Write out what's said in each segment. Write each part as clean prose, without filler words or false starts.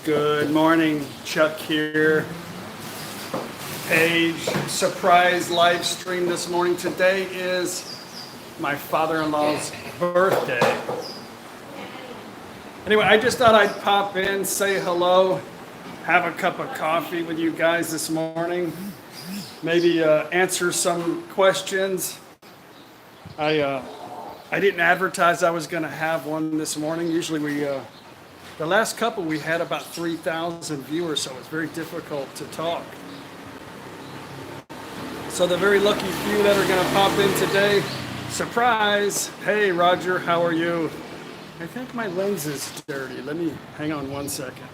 Good morning, Chuck here. Page, surprise live stream this morning. Today is my father-in-law's birthday. Anyway, I just thought I'd pop in, say hello, have a cup of coffee with you guys this morning. Maybe answer some questions. I didn't advertise I was going to have one this morning. Usually the last couple we had about 3,000 viewers, so it's very difficult to talk. So the very lucky few that are going to pop in today, surprise! Hey Roger, how are you? I think my lens is dirty. Let me hang on one second.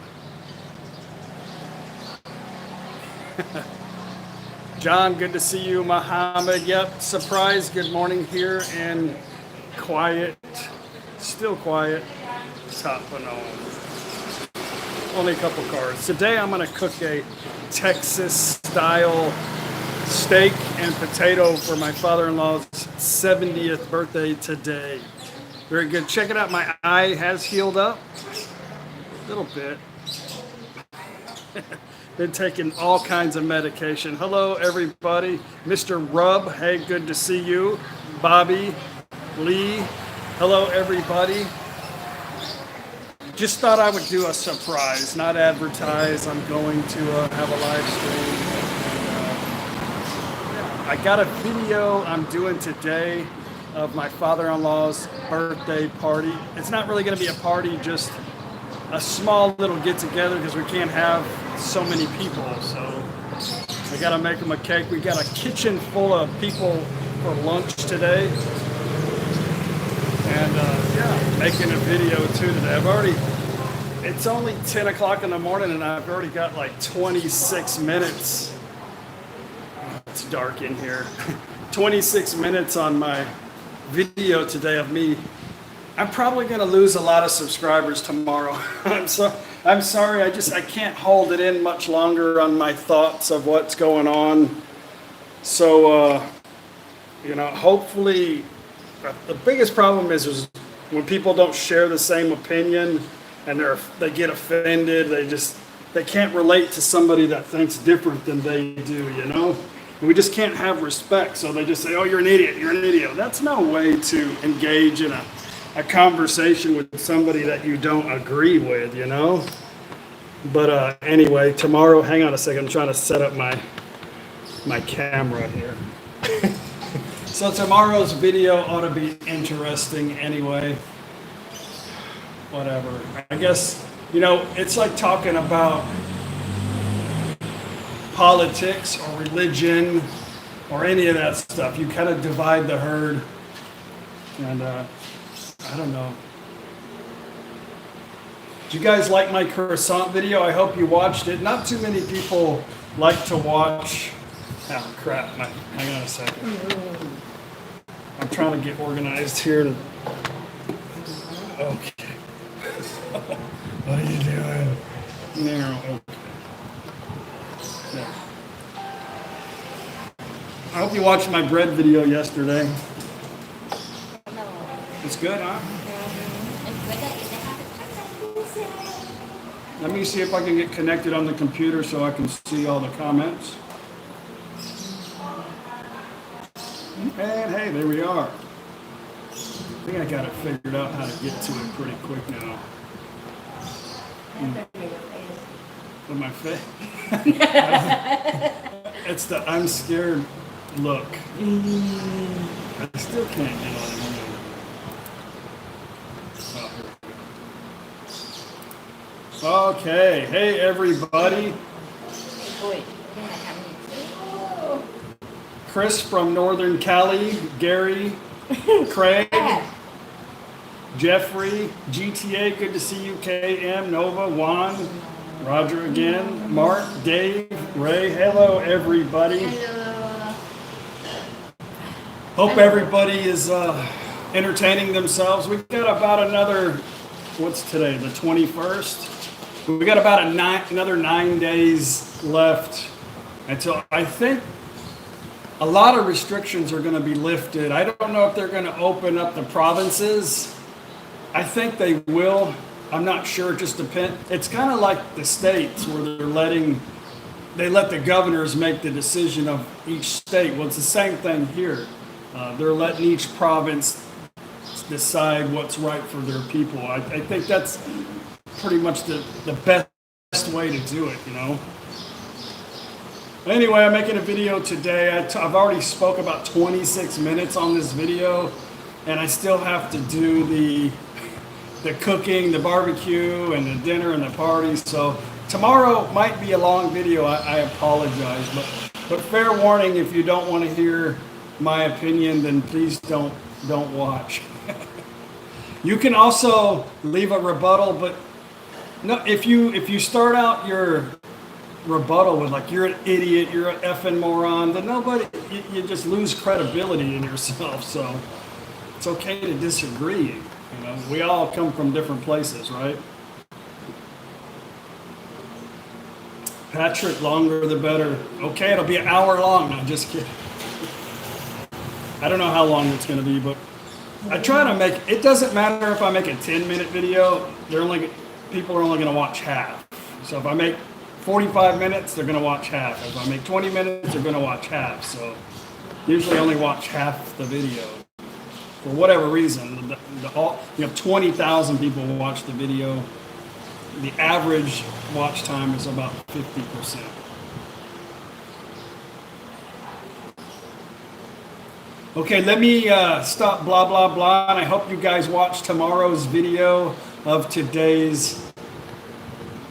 John, good to see you. Mohammed, yep, surprise, good morning here and quiet, still quiet. Top one on. Only a couple cars. Today I'm going to cook a Texas style steak and potato for my father-in-law's 70th birthday today. Very good. Check it out. My eye has healed up a little bit. Been taking all kinds of medication. Hello, everybody. Mr. Rub, hey, good to see you. Bobby, Lee, hello, everybody. Just thought I would do a surprise, not advertise. I'm going to have a live stream. I got a video I'm doing today of my father-in-law's birthday party. It's not really going to be a party, just a small little get-together because we can't have so many people. So I got to make them a cake. We got a kitchen full of people for lunch today. And yeah, making a video too today. It's only 10 o'clock in the morning and I've already got like 26 minutes. It's dark in here. 26 minutes on my video today of me. I'm probably going to lose a lot of subscribers tomorrow. I'm sorry. I can't hold it in much longer on my thoughts of what's going on. So, hopefully. The biggest problem is when people don't share the same opinion and they get offended. They can't relate to somebody that thinks different than they do, And we just can't have respect. So they just say, oh, you're an idiot. You're an idiot. That's no way to engage in a conversation with somebody that you don't agree with, But anyway, tomorrow, hang on a second. I'm trying to set up my camera here. So tomorrow's video ought to be interesting anyway. Whatever. I guess, it's like talking about politics or religion or any of that stuff. You kind of divide the herd. And I don't know. Did you guys like my croissant video? I hope you watched it. Not too many people like to watch. Oh, crap. Hang on a second. I'm trying to get organized here. Okay. What are you doing? No. Okay. Yeah. I hope you watched my bread video yesterday. It's good, huh? Let me see if I can get connected on the computer so I can see all the comments. And hey, there we are. I think I got it figured out how to get to it pretty quick now. With my face? It's the I'm scared look. I still can't get on it. Okay, hey everybody. Chris from Northern Cali, Gary, Craig, Jeffrey, GTA, good to see you, KM, Nova, Juan, Roger again, Mark, Dave, Ray, hello everybody. Hello. Hope everybody is entertaining themselves. We've got about another, what's today, the 21st? We got about another 9 days left until I think a lot of restrictions are going to be lifted. I don't know if they're going to open up the provinces. I think they will. I'm not sure. It just depends. It's kind of like the states where they let the governors make the decision of each state. Well, it's the same thing here. They're letting each province decide what's right for their people. I think that's pretty much the best way to do it, you know. Anyway, I'm making a video today. I've already spoke about 26 minutes on this video, and I still have to do the cooking, the barbecue, and the dinner and the party. So tomorrow might be a long video. I apologize, but fair warning: if you don't want to hear my opinion, then please don't watch. You can also leave a rebuttal, but no, if you start out your rebuttal with like you're an idiot, you're an effing moron, then you just lose credibility in yourself. So it's okay to disagree. You know, we all come from different places, right? Patrick, longer the better. Okay, it'll be an hour long. No, just kidding. I don't know how long it's going to be, but I try to make it. Doesn't matter if I make a 10-minute video. People are only going to watch half. So if I make 45 minutes, they're going to watch half. If I make 20 minutes, they're going to watch half. So usually only watch half the video. For whatever reason, you have 20,000 people watch the video. The average watch time is about 50%. Okay, let me stop blah, blah, blah, and I hope you guys watch tomorrow's video of today's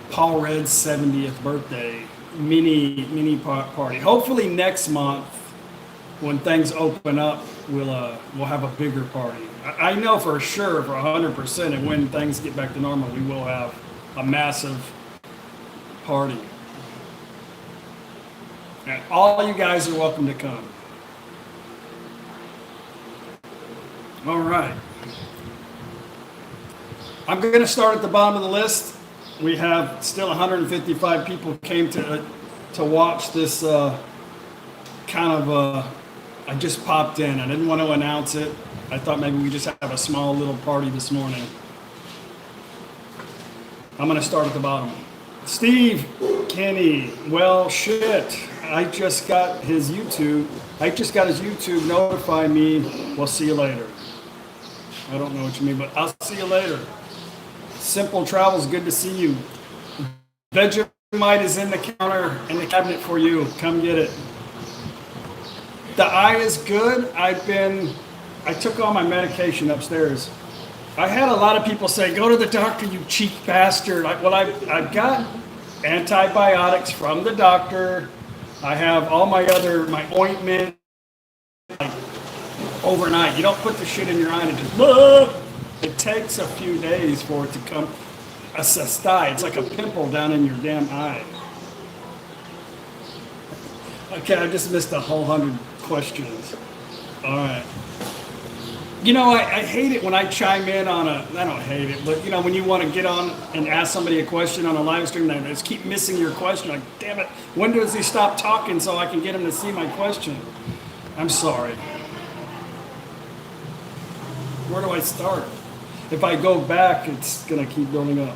Paul Red's 70th birthday mini party. Hopefully next month, when things open up, we'll have a bigger party. I know for sure, for 100%, and when things get back to normal, we will have a massive party. And all you guys are welcome to come. All right. I'm going to start at the bottom of the list. We have still 155 people came to watch this I just popped in. I didn't want to announce it. I thought maybe we just have a small little party this morning. I'm going to start at the bottom. Steve Kenny, well, shit. I just got his YouTube notify me. We'll see you later. I don't know what you mean, but I'll see you later. Simple Travels, good to see you. Vegemite is in the cabinet for you. Come get it. The eye is good. I took all my medication upstairs. I had a lot of people say, go to the doctor, you cheap bastard. I've got antibiotics from the doctor. I have all my ointment. Overnight. You don't put the shit in your eye and it just, it takes a few days for it to come. A cysti, it's like a pimple down in your damn eye. Okay, I just missed a whole 100 questions. All right. You know, I hate it when I chime in on I don't hate it, but you know, when you want to get on and ask somebody a question on a live stream, they just keep missing your question. Like, damn it, when does he stop talking so I can get him to see my question? I'm sorry. Where do I start? If I go back, it's going to keep building up.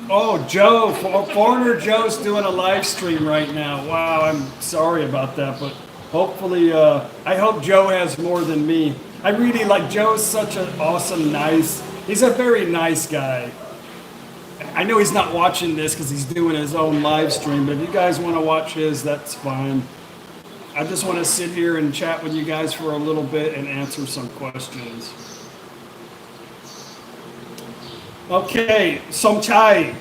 Oh, Joe, Foreigner Joe's doing a live stream right now. Wow, I'm sorry about that, but hopefully, I hope Joe has more than me. I really like Joe's such an awesome, he's a very nice guy. I know he's not watching this because he's doing his own live stream, but if you guys want to watch his, that's fine. I just want to sit here and chat with you guys for a little bit and answer some questions. Okay, Somchai,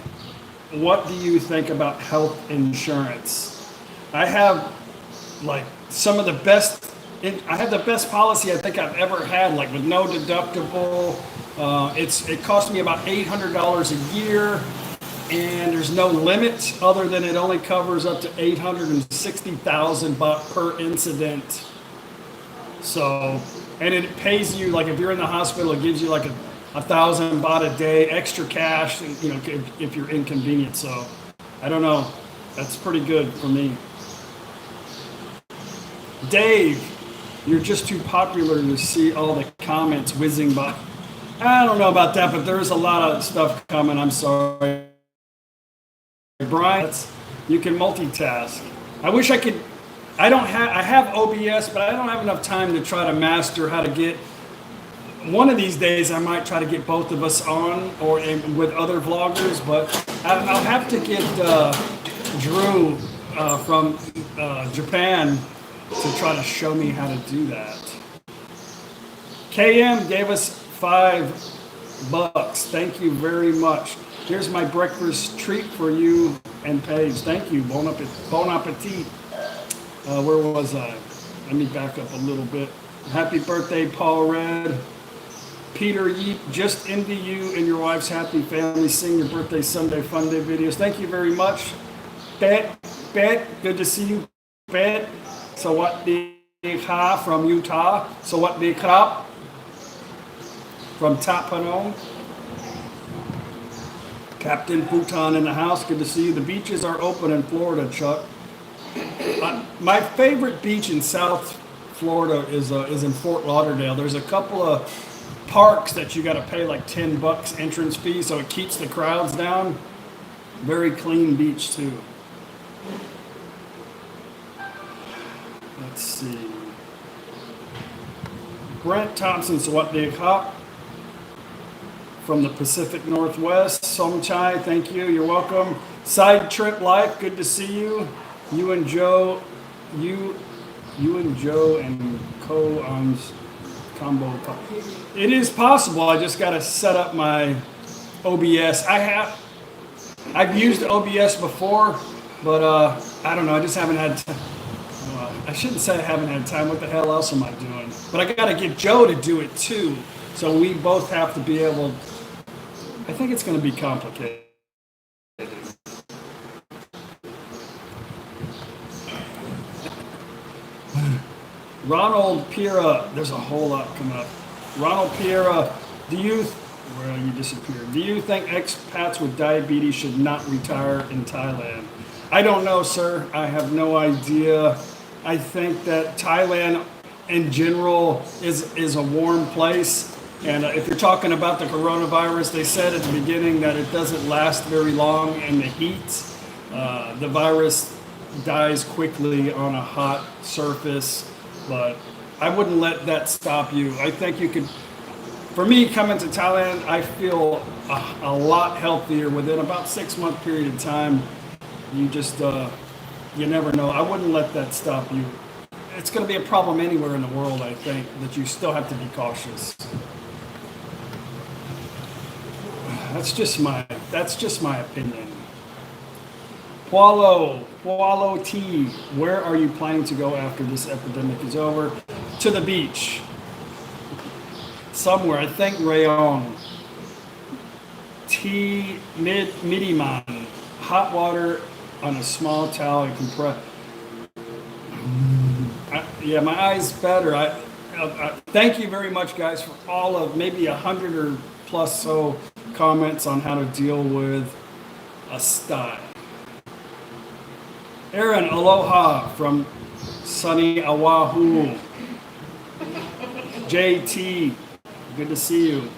what do you think about health insurance? I have like some of the best, I have the best policy I think I've ever had, like with no deductible. It cost me about $800 a year. And there's no limit other than it only covers up to 860,000 baht per incident. So, and it pays you, like if you're in the hospital, it gives you like 1,000 baht a day extra cash, you know, if you're inconvenienced. So, I don't know. That's pretty good for me. Dave, you're just too popular to see all the comments whizzing by. I don't know about that, but there's a lot of stuff coming. I'm sorry. Brian, you can multitask. I wish I could. I have OBS, but I don't have enough time to try to master how to get. One of these days, I might try to get both of us on, or with other vloggers. But I'll have to get Drew from Japan to try to show me how to do that. KM gave us $5. Thank you very much. Here's my breakfast treat for you and Paige. Thank you. Bon appetit. Where was I? Let me back up a little bit. Happy birthday, Paul Red. Peter Yeep, just envy you and your wife's happy family. Sing your birthday Sunday fun day videos. Thank you very much. Bet, good to see you. Bet. Sawadee ka from Utah. Sawadee krap from Tapanong. Captain Futon in the house. Good to see you. The beaches are open in Florida, Chuck. My favorite beach in South Florida is in Fort Lauderdale. There's a couple of parks that you got to pay like $10 entrance fee, so it keeps the crowds down. Very clean beach too. Let's see. Brent Thompson, Sawadee Ka from the Pacific Northwest. Somchai, thank you. You're welcome. Side Trip Life, good to see you. You and Joe and Co-Arms combo. It is possible. I just got to set up my OBS. I've used OBS before, but I don't know. I just haven't had time. I shouldn't say I haven't had time. What the hell else am I doing? But I got to get Joe to do it too. So we both have to be able. I think it's going to be complicated. Ronald Pira, there's a whole lot coming up. Ronald Pira, well, you disappeared. Do you think expats with diabetes should not retire in Thailand? I don't know, sir. I have no idea. I think that Thailand in general is a warm place. And if you're talking about the coronavirus, they said at the beginning that it doesn't last very long in the heat. The virus dies quickly on a hot surface. But I wouldn't let that stop you. I think you could, for me, coming to Thailand, I feel a lot healthier within about 6 month period of time. You just, you never know. I wouldn't let that stop you. It's going to be a problem anywhere in the world, I think, that you still have to be cautious. That's just my opinion. Paulo T, where are you planning to go after this epidemic is over? To the beach. Somewhere, I think Rayon. T Midiman, hot water on a small towel and compress. Yeah, my eye's better. Thank you very much, guys, for all of maybe 100 or plus so comments on how to deal with a sty. Aaron, aloha from sunny Oahu. JT, good to see you.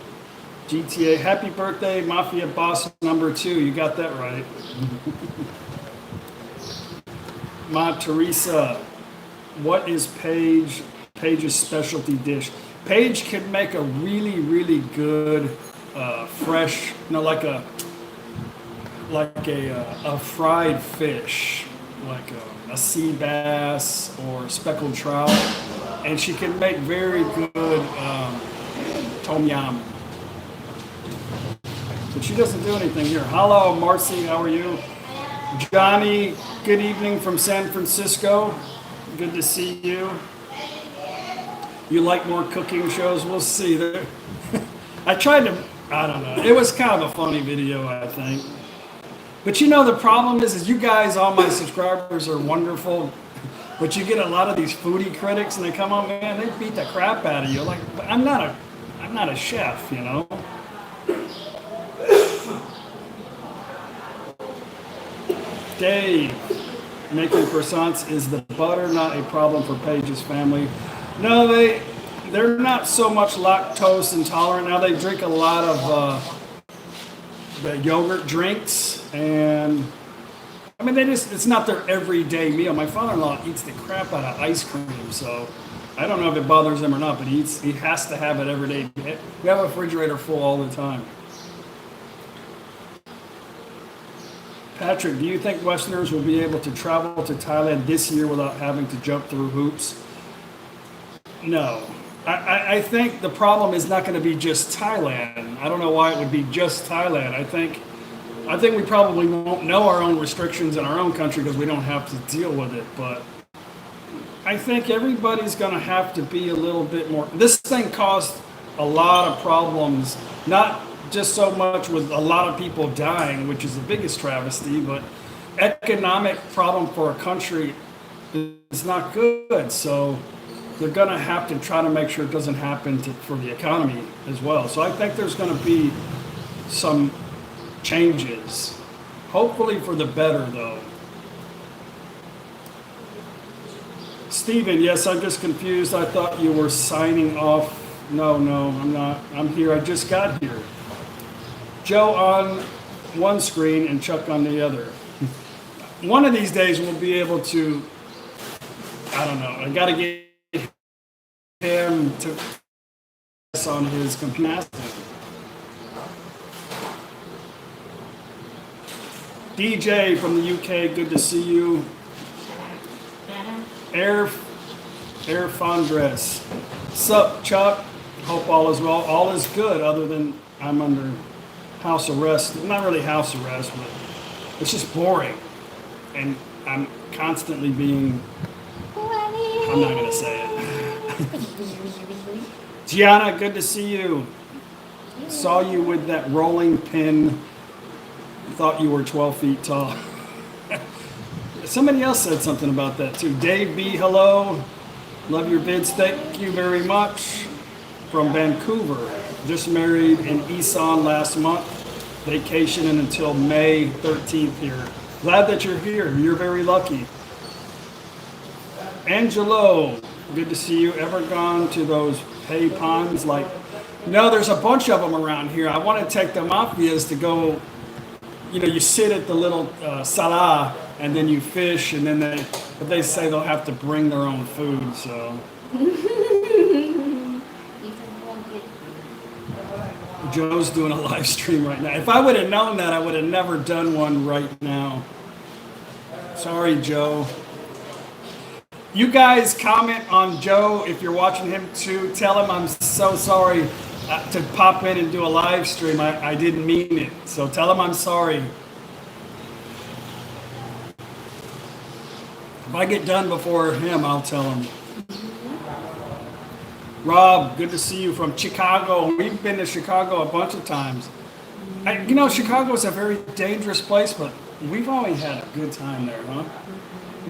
GTA, happy birthday, Mafia Boss number 2. You got that right. Ma Teresa, what is Paige's specialty dish? Paige can make a really, really good fresh, like a fried fish, like a sea bass or speckled trout, and she can make very good tom yum. But she doesn't do anything here. Hello, Marcy, how are you? Johnny, good evening from San Francisco. Good to see you. You like more cooking shows? We'll see. I tried to, I don't know. It was kind of a funny video, I think. But you know, the problem is you guys, all my subscribers are wonderful, but you get a lot of these foodie critics and they come on, man, they beat the crap out of you. Like, I'm not a chef, you know? Dave, making croissants, is the butter not a problem for Paige's family? No, they're not so much lactose intolerant now. They drink a lot of the yogurt drinks, and I mean, it's not their everyday meal. My father-in-law eats the crap out of ice cream, so I don't know if it bothers him or not, but he has to have it every day. We have a refrigerator full all the time. Patrick, do you think Westerners will be able to travel to Thailand this year without having to jump through hoops? No. I think the problem is not going to be just Thailand. I don't know why it would be just Thailand. I think we probably won't know our own restrictions in our own country because we don't have to deal with it. But I think everybody's going to have to be a little bit more. This thing caused a lot of problems, not just so much with a lot of people dying, which is the biggest travesty, but economic problem for a country is not good. So they're going to have to try to make sure it doesn't happen for the economy as well. So I think there's going to be some changes, hopefully for the better, though. Stephen, yes, I'm just confused. I thought you were signing off. No, I'm not. I'm here. I just got here. Joe on one screen and Chuck on the other. One of these days we'll be able to, I don't know, I got to get him to on his computer. DJ from the UK, good to see you. Air Fondress. Sup, Chuck? Hope all is well. All is good, other than I'm under house arrest. Not really house arrest, but it's just boring. And I'm constantly being, I'm not going to say it. Gianna, good to see you. Saw you with that rolling pin. Thought you were 12 feet tall. Somebody else said something about that too. Dave B, hello. Love your vids. Thank you very much. From Vancouver. Just married in Isan last month. Vacationing until May 13th here. Glad that you're here. You're very lucky. Angelo, good to see you. Ever gone to those pay ponds? Like, no, there's a bunch of them around here. I want to take the mafias to go. You know, you sit at the little sala and then you fish, and then they say they'll have to bring their own food. So Joe's doing a live stream right now. If I would have known that, I would have never done one right now. Sorry, Joe. You guys comment on Joe if you're watching him too. Tell him I'm so sorry to pop in and do a live stream. I didn't mean it. So tell him I'm sorry. If I get done before him, I'll tell him. Rob, good to see you from Chicago. We've been to Chicago a bunch of times. You know, Chicago is a very dangerous place, but we've always had a good time there, huh?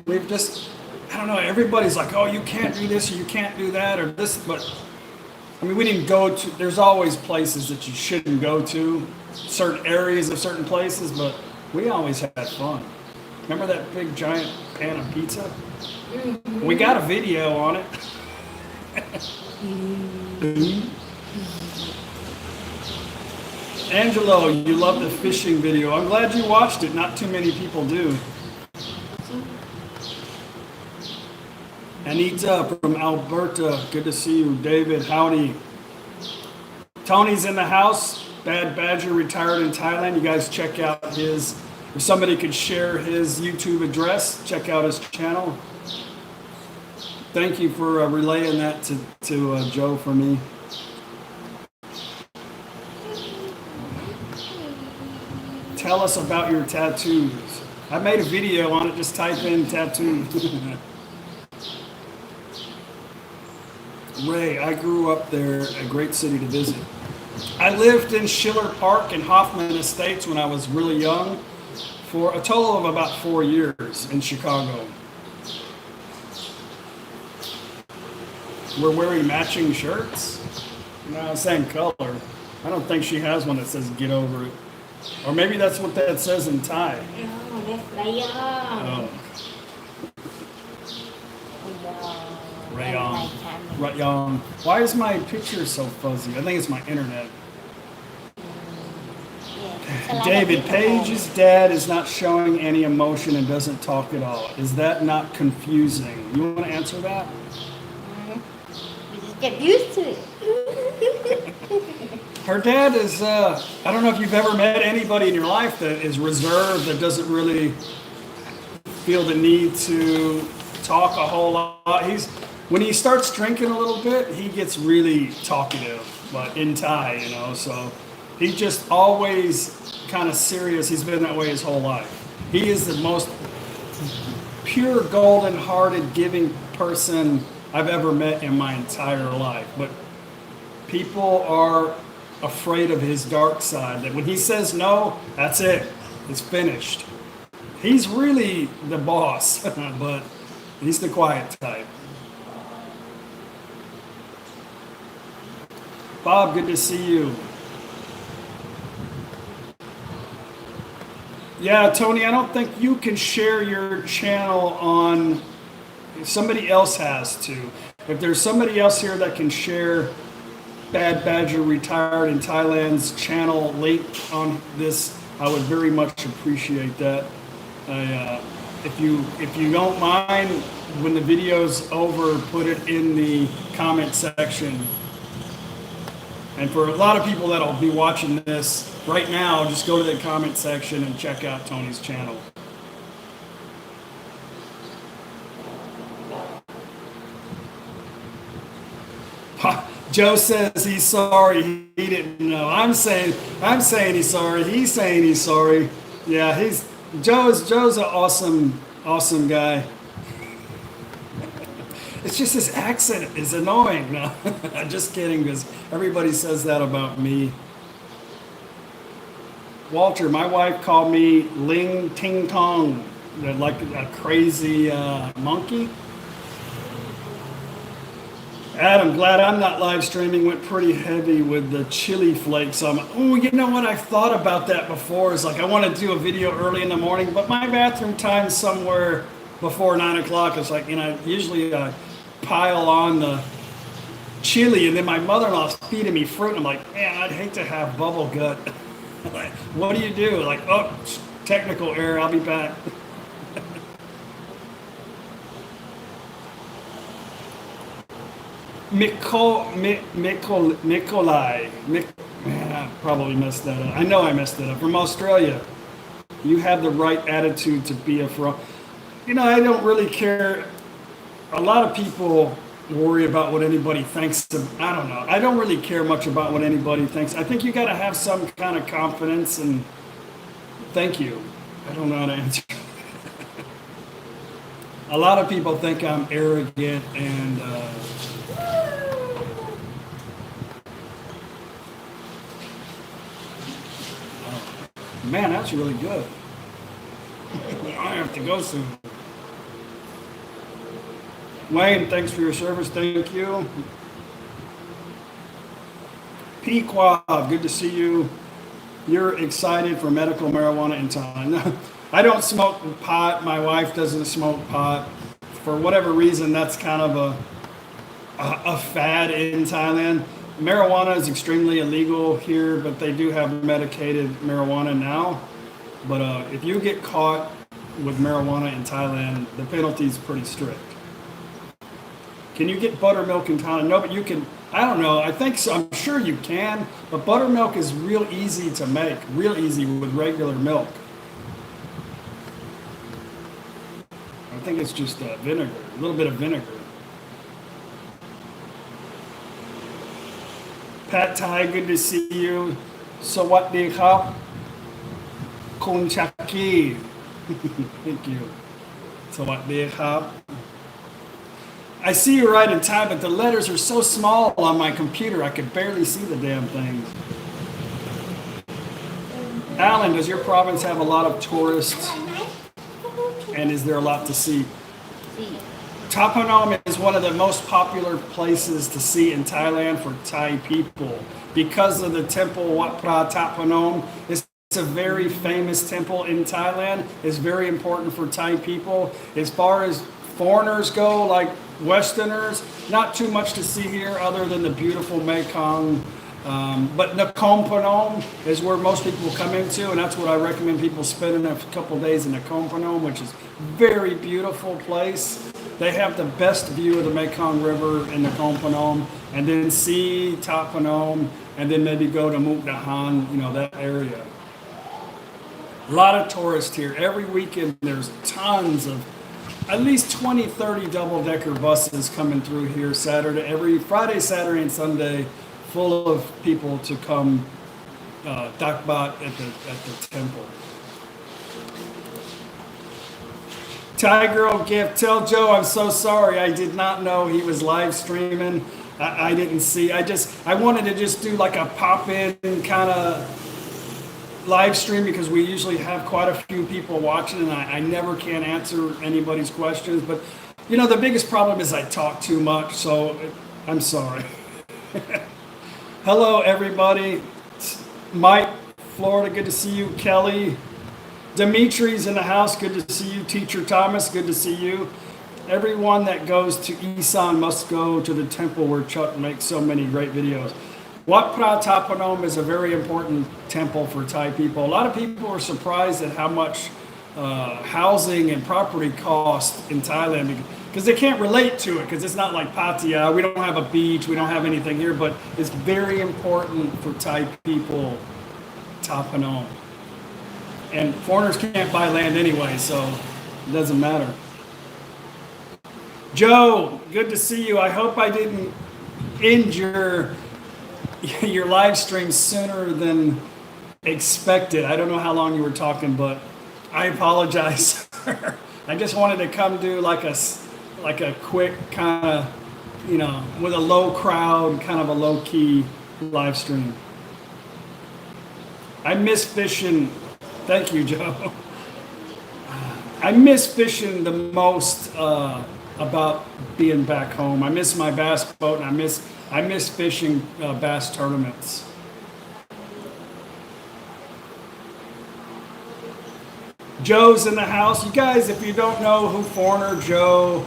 We've just, I don't know, everybody's like, oh, you can't do this or you can't do that or this, but I mean, we didn't go to, there's always places that you shouldn't go to, certain areas of certain places, but we always had fun. Remember that big giant pan of pizza? Mm-hmm. We got a video on it. Angelo, you love the fishing video. I'm glad you watched it. Not too many people do. Anita from Alberta, good to see you. David, howdy. Tony's in the house. Bad Badger retired in Thailand. You guys check out his, if somebody could share his YouTube address, check out his channel. Thank you for relaying that to Joe for me. Tell us about your tattoos. I made a video on it. Just type in tattoo. Ray, I grew up there, a great city to visit. I lived in Schiller Park and Hoffman Estates when I was really young for a total of about 4 years in Chicago. We're wearing matching shirts? No, same color. I don't think she has one that says get over it. Or maybe that's what that says in Thai. No, that's rayon. Oh. Rayon. Right, why is my picture so fuzzy? I think it's my internet. David, Paige's dad is not showing any emotion and doesn't talk at all. Is that not confusing? You want to answer that? You just get used to it. Her dad is, I don't know if you've ever met anybody in your life that is reserved, that doesn't really feel the need to talk a whole lot. When he starts drinking a little bit, he gets really talkative, but in Thai, so he's just always kind of serious. He's been that way his whole life. He is the most pure, golden-hearted, giving person I've ever met in my entire life. But people are afraid of his dark side, that when he says no, that's it. It's finished. He's really the boss, but he's the quiet type. Bob, good to see you. Yeah, Tony, I don't think you can share your channel on, somebody else has to. If there's somebody else here that can share Bad Badger Retired in Thailand's channel link on this, I would very much appreciate that. If you don't mind, when the video's over, put it in the comment section. And for a lot of people that'll be watching this right now, just go to the comment section and check out Tony's channel. Joe says he's sorry. He didn't know. I'm saying he's sorry. He's saying he's sorry. Yeah, Joe's an awesome guy. It's just his accent is annoying. No, I'm just kidding, because everybody says that about me. Walter, my wife called me Ling Ting Tong, like a crazy monkey. Adam, glad I'm not live streaming. Went pretty heavy with the chili flakes. You know what? I've thought about that before. Is like I want to do a video early in the morning, but my bathroom time's somewhere before 9 o'clock. It's like, usually I pile on the chili, and then my mother-in-law's feeding me fruit. And I'm like, man, I'd hate to have bubble gut. Like, what do you do? Like, oh, technical error. I'll be back. Nikolai. Man, I probably messed that up. I know I messed it up. From Australia. You have the right attitude to be a fraud. I don't really care. A lot of people worry about what anybody thinks. I don't know. I don't really care much about what anybody thinks. I think you got to have some kind of confidence, and thank you. I don't know how to answer. A lot of people think I'm arrogant and man, that's really good. I have to go soon. Wayne, thanks for your service. Thank you. Pequod, good to see you. You're excited for medical marijuana in Thailand. I don't smoke pot. My wife doesn't smoke pot. For whatever reason, that's kind of a fad in Thailand. Marijuana is extremely illegal here, but they do have medicated marijuana now. But if you get caught with marijuana in Thailand, the penalty is pretty strict. Can you get buttermilk in Thailand? No, but you can. I don't know. I think so. I'm sure you can. But buttermilk is real easy to make. Real easy with regular milk. I think it's just vinegar. A little bit of vinegar. Pat Thai, good to see you. Sawadee krap. Kun Chaki. Thank you. Sawadee krap. I see you right in time, but the letters are so small on my computer, I could barely see the damn thing. Alan, does your province have a lot of tourists? And is there a lot to see? Tapanom is one of the most popular places to see in Thailand for Thai people. Because of the temple Wat Pra Tapanom, it's a very famous temple in Thailand. It's very important for Thai people. As far as foreigners go, like Westerners, not too much to see here other than the beautiful Mekong. But Nakhon Phanom is where most people come into, and that's what I recommend people spending a couple days in Nakhon Phanom, which is a very beautiful place. They have the best view of the Mekong River in Nakhon Phanom, and then see Ta Phanom, and then maybe go to Muk Dahan, you know, that area. A lot of tourists here. Every weekend there's tons of, at least 20, 30 double-decker buses coming through here Saturday, every Friday, Saturday, and Sunday, full of people to come takbat at the temple. Thai girl gift. Tell Joe I'm so sorry. I did not know he was live streaming. I didn't see. I wanted to just do like a pop-in kind of live stream because we usually have quite a few people watching, and I never can answer anybody's questions. But you know, the biggest problem is I talk too much, so I'm sorry. Hello, everybody. Mike, Florida, good to see you. Kelly, Dimitri's in the house, good to see you. Teacher Thomas, good to see you. Everyone that goes to Isan must go to the temple where Chuck makes so many great videos. Wat Phra Ta Phanom is a very important temple for Thai people. A lot of people are surprised at how much housing and property cost in Thailand because they can't relate to it because it's not like Pattaya. We don't have a beach. We don't have anything here, but it's very important for Thai people, Ta Phanom. And foreigners can't buy land anyway, so it doesn't matter. Joe, good to see you. I hope I didn't injure your live stream sooner than expected. I don't know how long you were talking, but I apologize. I just wanted to come do like a quick kind of, you know, with a low crowd, kind of a low key live stream. I miss fishing. Thank you, Joe. I miss fishing the most about being back home. I miss my bass boat, and I miss fishing bass tournaments. Joe's in the house. You guys, if you don't know who Foreigner Joe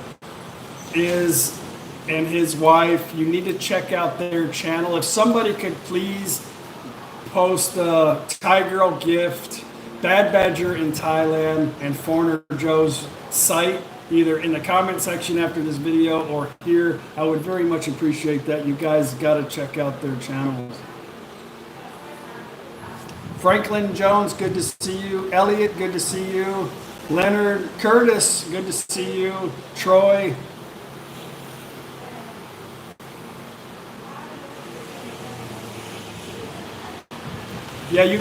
is and his wife, you need to check out their channel. If somebody could please post a Thai Girl gift, Bad Badger in Thailand, and Foreigner Joe's site, either in the comment section after this video or here, I would very much appreciate that. You guys got to check out their channels. Franklin Jones, good to see you. Elliot, good to see you. Leonard Curtis, good to see you. Troy. Yeah,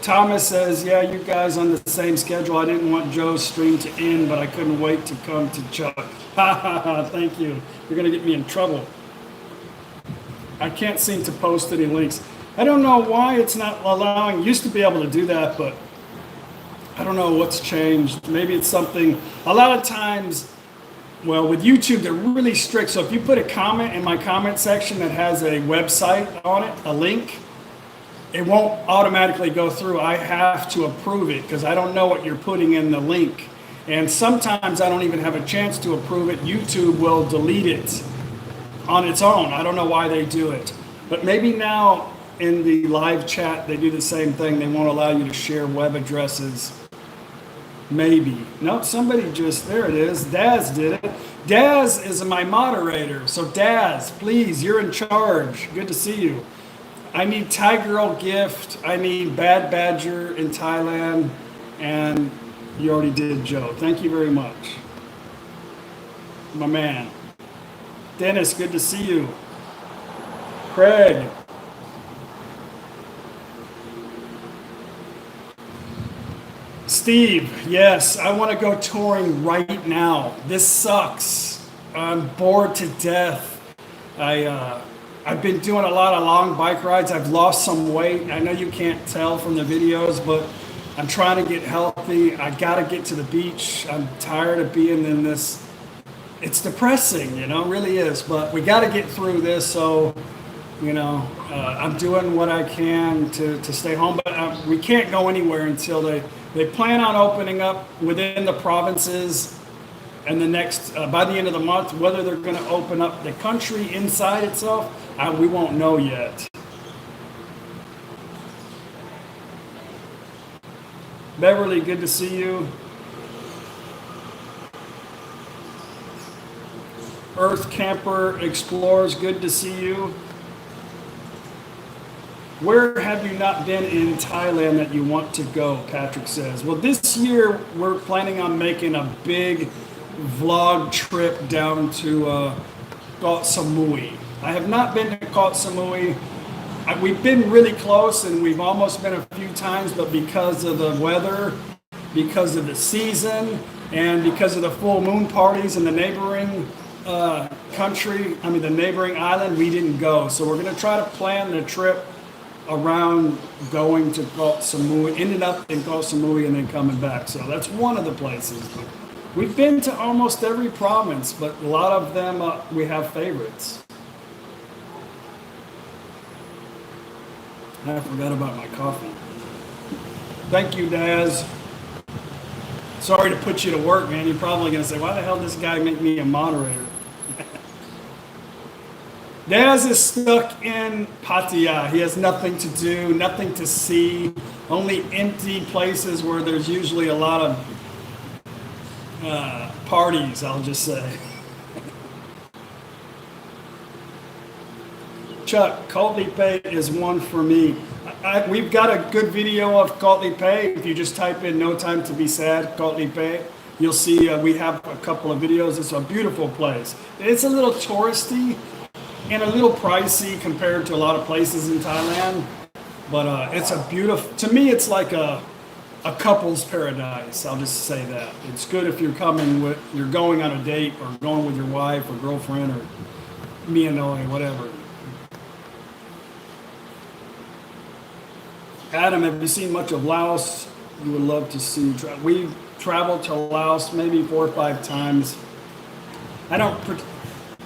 Thomas says, yeah, you guys on the same schedule. I didn't want Joe's stream to end, but I couldn't wait to come to Chuck. Ha ha ha, thank you. You're going to get me in trouble. I can't seem to post any links. I don't know why it's not allowing. Used to be able to do that, but I don't know what's changed. Maybe it's something. A lot of times, well, with YouTube, they're really strict. So if you put a comment in my comment section that has a website on it, a link, it won't automatically go through. I have to approve it because I don't know what you're putting in the link. And sometimes I don't even have a chance to approve it. YouTube will delete it on its own. I don't know why they do it. But maybe now in the live chat, they do the same thing. They won't allow you to share web addresses. Maybe. Nope, somebody just, there it is. Daz did it. Daz is my moderator. So Daz, please, you're in charge. Good to see you. I need Thai Girl gift. I need Bad Badger in Thailand. And you already did, Joe. Thank you very much. My man. Dennis, good to see you. Craig. Steve, yes, I want to go touring right now. This sucks. I'm bored to death. I've been doing a lot of long bike rides. I've lost some weight. I know you can't tell from the videos, but I'm trying to get healthy. I got to get to the beach. I'm tired of being in this. It's depressing, you know, it really is. But we got to get through this. So, you know, I'm doing what I can to stay home. But we can't go anywhere until they plan on opening up within the provinces and the next, by the end of the month, whether they're going to open up the country inside itself, we won't know yet. Beverly, good to see you. Earth Camper Explorers, good to see you. Where have you not been in Thailand that you want to go? Patrick says. Well, this year we're planning on making a big vlog trip down to Koh Samui. I have not been to Koh Samui. We've been really close and we've almost been a few times, but because of the weather, because of the season, and because of the full moon parties in the neighboring the neighboring island, we didn't go. So we're going to try to plan the trip around going to Koh Samui, ending up in Koh Samui and then coming back. So that's one of the places. But we've been to almost every province, but a lot of them we have favorites. I forgot about my coffee. Thank you, Daz. Sorry to put you to work, man. You're probably going to say, why the hell does this guy make me a moderator? Daz is stuck in Pattaya. He has nothing to do, nothing to see, only empty places where there's usually a lot of parties, I'll just say. Chuck, Koh Lipe is one for me. We've got a good video of Koh Lipe. If you just type in "No Time to Be Sad," Koh Lipe, you'll see we have a couple of videos. It's a beautiful place. It's a little touristy and a little pricey compared to a lot of places in Thailand, but it's a beautiful. To me, it's like a couple's paradise. I'll just say that. It's good if you're going on a date or going with your wife or girlfriend or Mianoi, whatever. Adam, have you seen much of Laos? You would love to see. We've traveled to Laos maybe 4 or 5 times.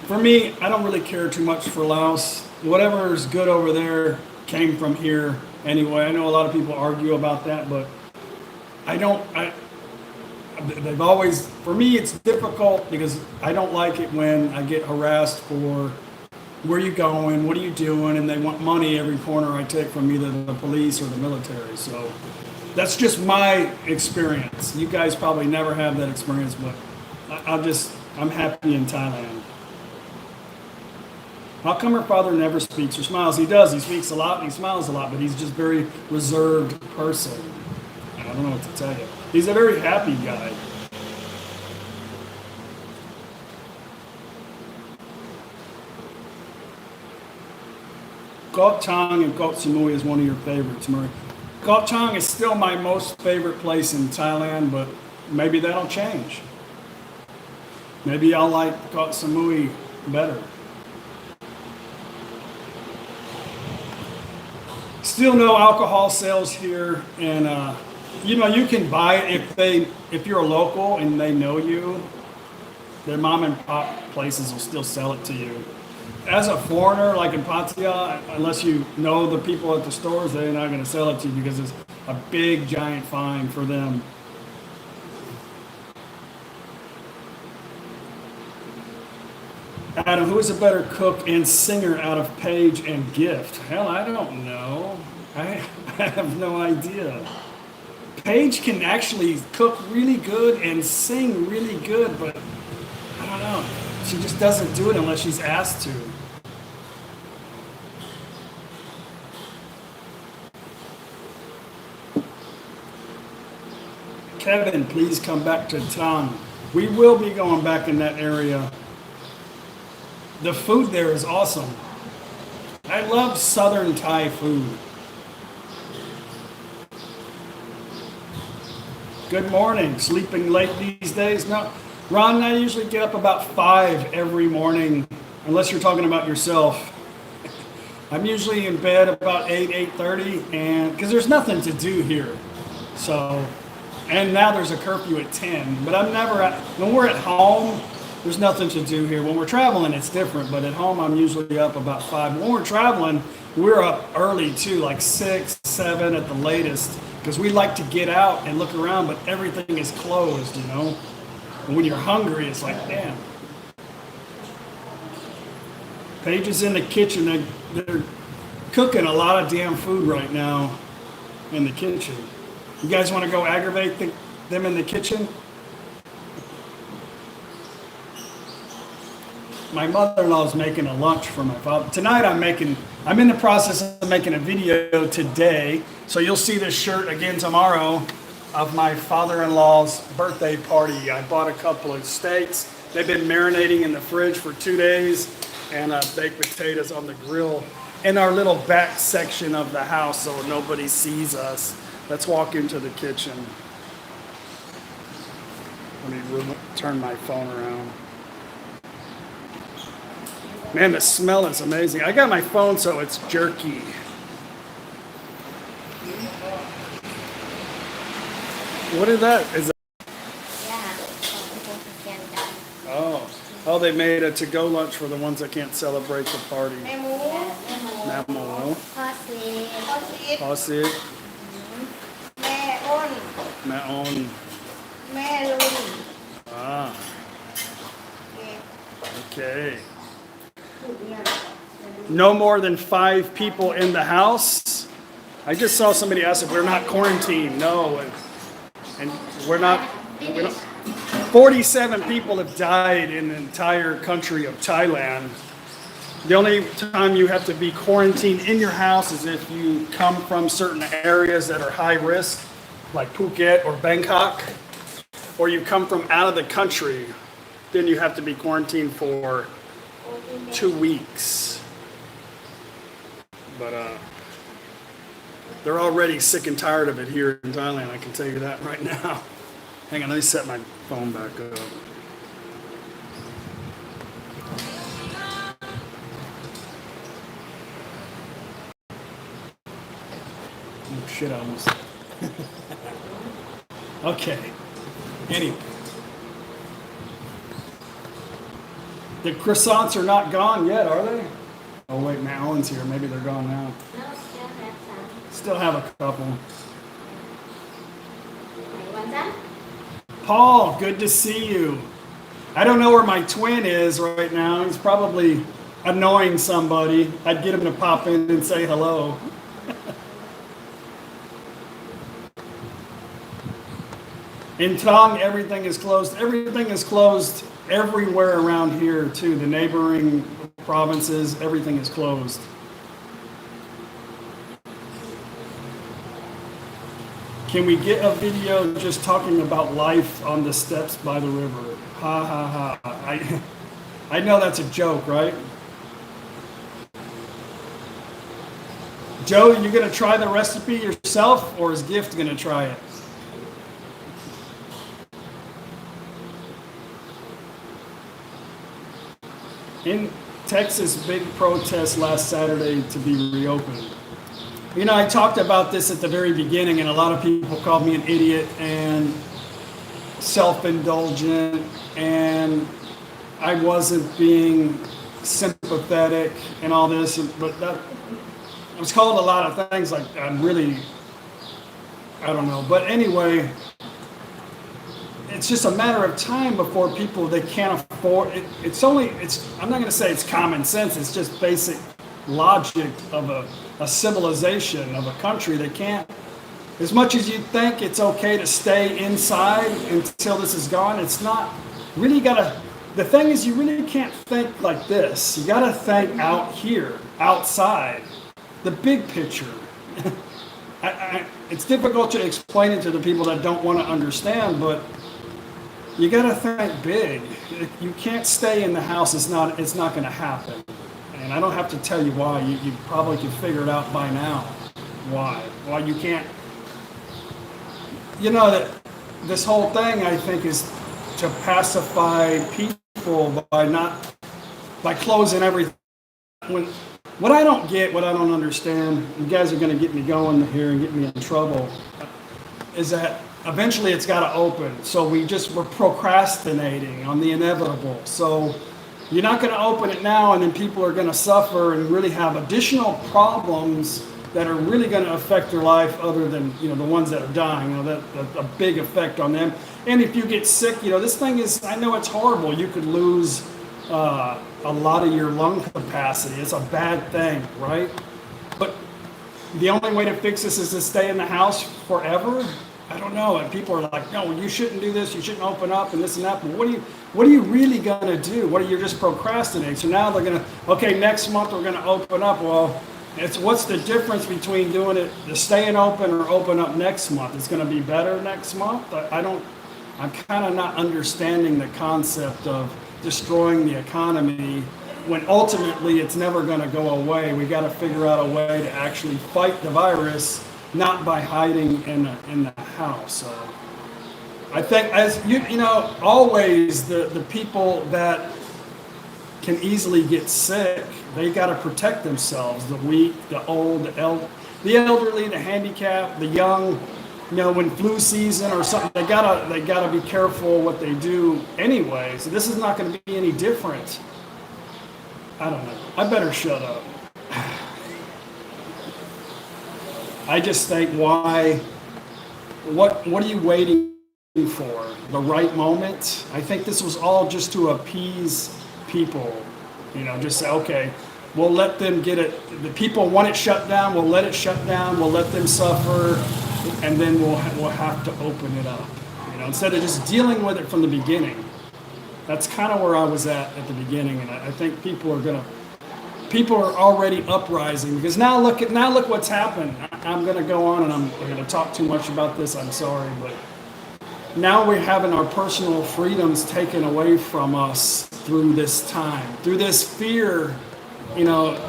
For me, I don't really care too much for Laos. Whatever is good over there came from here anyway. I know a lot of people argue about that, but for me, it's difficult because I don't like it when I get harassed for where you going, what are you doing, and they want money every corner I take from either the police or the military. So that's just my experience. You guys probably never have that experience, but I'm happy in Thailand. How come her father never speaks or smiles? He does. He speaks a lot and he smiles a lot, but he's just a very reserved person. I don't know what to tell you. He's a very happy guy. Koh Chang and Koh Samui is one of your favorites, Murray. Koh Chang is still my most favorite place in Thailand, but maybe that'll change. Maybe I'll like Koh Samui better. Still no alcohol sales here, and you can buy it if you're a local and they know you. Their mom and pop places will still sell it to you. As a foreigner, like in Pattaya, unless you know the people at the stores, they're not going to sell it to you because it's a big, giant fine for them. Adam, who is a better cook and singer out of Paige and Gift? Hell, I don't know. I have no idea. Paige can actually cook really good and sing really good, but I don't know. She just doesn't do it unless she's asked to. Kevin, please come back to Tang. We will be going back in that area. The food there is awesome. I love Southern Thai food. Good morning. Sleeping late these days? No. Ron and I usually get up about 5 every morning, unless you're talking about yourself. I'm usually in bed about 8:30, and because there's nothing to do here. So, and now there's a curfew at 10, but when we're at home, there's nothing to do here. When we're traveling, it's different, but at home, I'm usually up about 5. When we're traveling, we're up early too, like 6, 7 at the latest, because we like to get out and look around, but everything is closed, And when you're hungry, it's like, damn. Paige is in the kitchen. They're cooking a lot of damn food right now in the kitchen. You guys want to go aggravate them in the kitchen? My mother-in-law is making a lunch for my father. Tonight I'm in the process of making a video today. So you'll see this shirt again tomorrow of my father-in-law's birthday party. I bought a couple of steaks. They've been marinating in the fridge for 2 days, and baked potatoes on the grill in our little back section of the house so nobody sees us. Let's walk into the kitchen. Let me turn my phone around. Man, the smell is amazing. I got my phone so it's jerky. What is that? Is that? Yeah. Oh, they made a to-go lunch for the ones that can't celebrate the party. แม่หมู แม่หมู พ่อซีพ่อซี พอซิก แม่อ้น แม่ออน แม่ลุง Ah, okay. No more than 5 people in the house. I just saw somebody ask if we're not quarantined. No, and we're not. 47 people have died in the entire country of Thailand. The only time you have to be quarantined in your house is if you come from certain areas that are high risk, like Phuket or Bangkok, or you come from out of the country, then you have to be quarantined for 2 weeks. But they're already sick and tired of it here in Thailand, I can tell you that right now. Hang on, let me set my phone back up. Oh shit, I almost. Okay. Anyway. The croissants are not gone yet, are they? Oh wait, Matt Owen's here. Maybe they're gone now. No, still have some. Still have a couple. ไหนวันจ๊ะ Paul, good to see you. I don't know where my twin is right now. He's probably annoying somebody. I'd get him to pop in and say hello. In Tong, everything is closed. Everything is closed everywhere around here, too. The neighboring provinces, everything is closed. Can we get a video just talking about life on the steps by the river? Ha ha ha. I know that's a joke, right? Joe, you gonna try the recipe yourself, or is Gift gonna try it? In Texas, big protest last Saturday to be reopened. You know, I talked about this at the very beginning, and a lot of people called me an idiot and self-indulgent, and I wasn't being sympathetic and all this, but that, I was called a lot of things like I'm really, I don't know. But anyway, it's just a matter of time before people, they can't afford it. I'm not going to say it's common sense. It's just basic logic of a civilization of a country. They can't, as much as you think it's okay to stay inside until this is gone, it's not really the thing is you really can't think like this. You got to think out here, outside, the big picture. It's difficult to explain it to the people that don't want to understand, but you got to think big. You can't stay in the house. It's not going to happen. And I don't have to tell you why. You probably can figure it out by now. Why you can't. You know that this whole thing, I think, is to pacify people by closing everything. What I don't get, what I don't understand, you guys are going to get me going here and get me in trouble, is that eventually it's got to open. So we're procrastinating on the inevitable. So you're not going to open it now, and then people are going to suffer and really have additional problems that are really going to affect their life, other than, you know, the ones that are dying. You know, that a big effect on them. And if you get sick, you know, this thing is, I know it's horrible. You could lose a lot of your lung capacity. It's a bad thing, right? But the only way to fix this is to stay in the house forever. I don't know. And people are like, no, you shouldn't do this. You shouldn't open up and this and that. But what are you really going to do? What are you just procrastinating? So now they're going to, okay, next month we're going to open up. Well, what's the difference between doing it, staying open or open up next month? It's going to be better next month. I'm kind of not understanding the concept of destroying the economy when ultimately it's never going to go away. We got to figure out a way to actually fight the virus, not by hiding in the house. So I think, as you know, always the people that can easily get sick, they got to protect themselves. The weak, the old, the elderly, the handicapped, the young. You know, when flu season or something, they gotta be careful what they do anyway. So this is not going to be any different. I don't know. I better shut up. I just think, why? What are you waiting for? The right moment? I think this was all just to appease people. You know, just say, okay, we'll let them get it. The people want it shut down. We'll let it shut down. We'll let them suffer. And then we'll have to open it up, you know, instead of just dealing with it from the beginning. That's kind of where I was at the beginning, and I think people are already uprising, because now look what's happened. I'm going to go on, and I'm going to talk too much about this. I'm sorry, but now we're having our personal freedoms taken away from us through this time, through this fear, you know.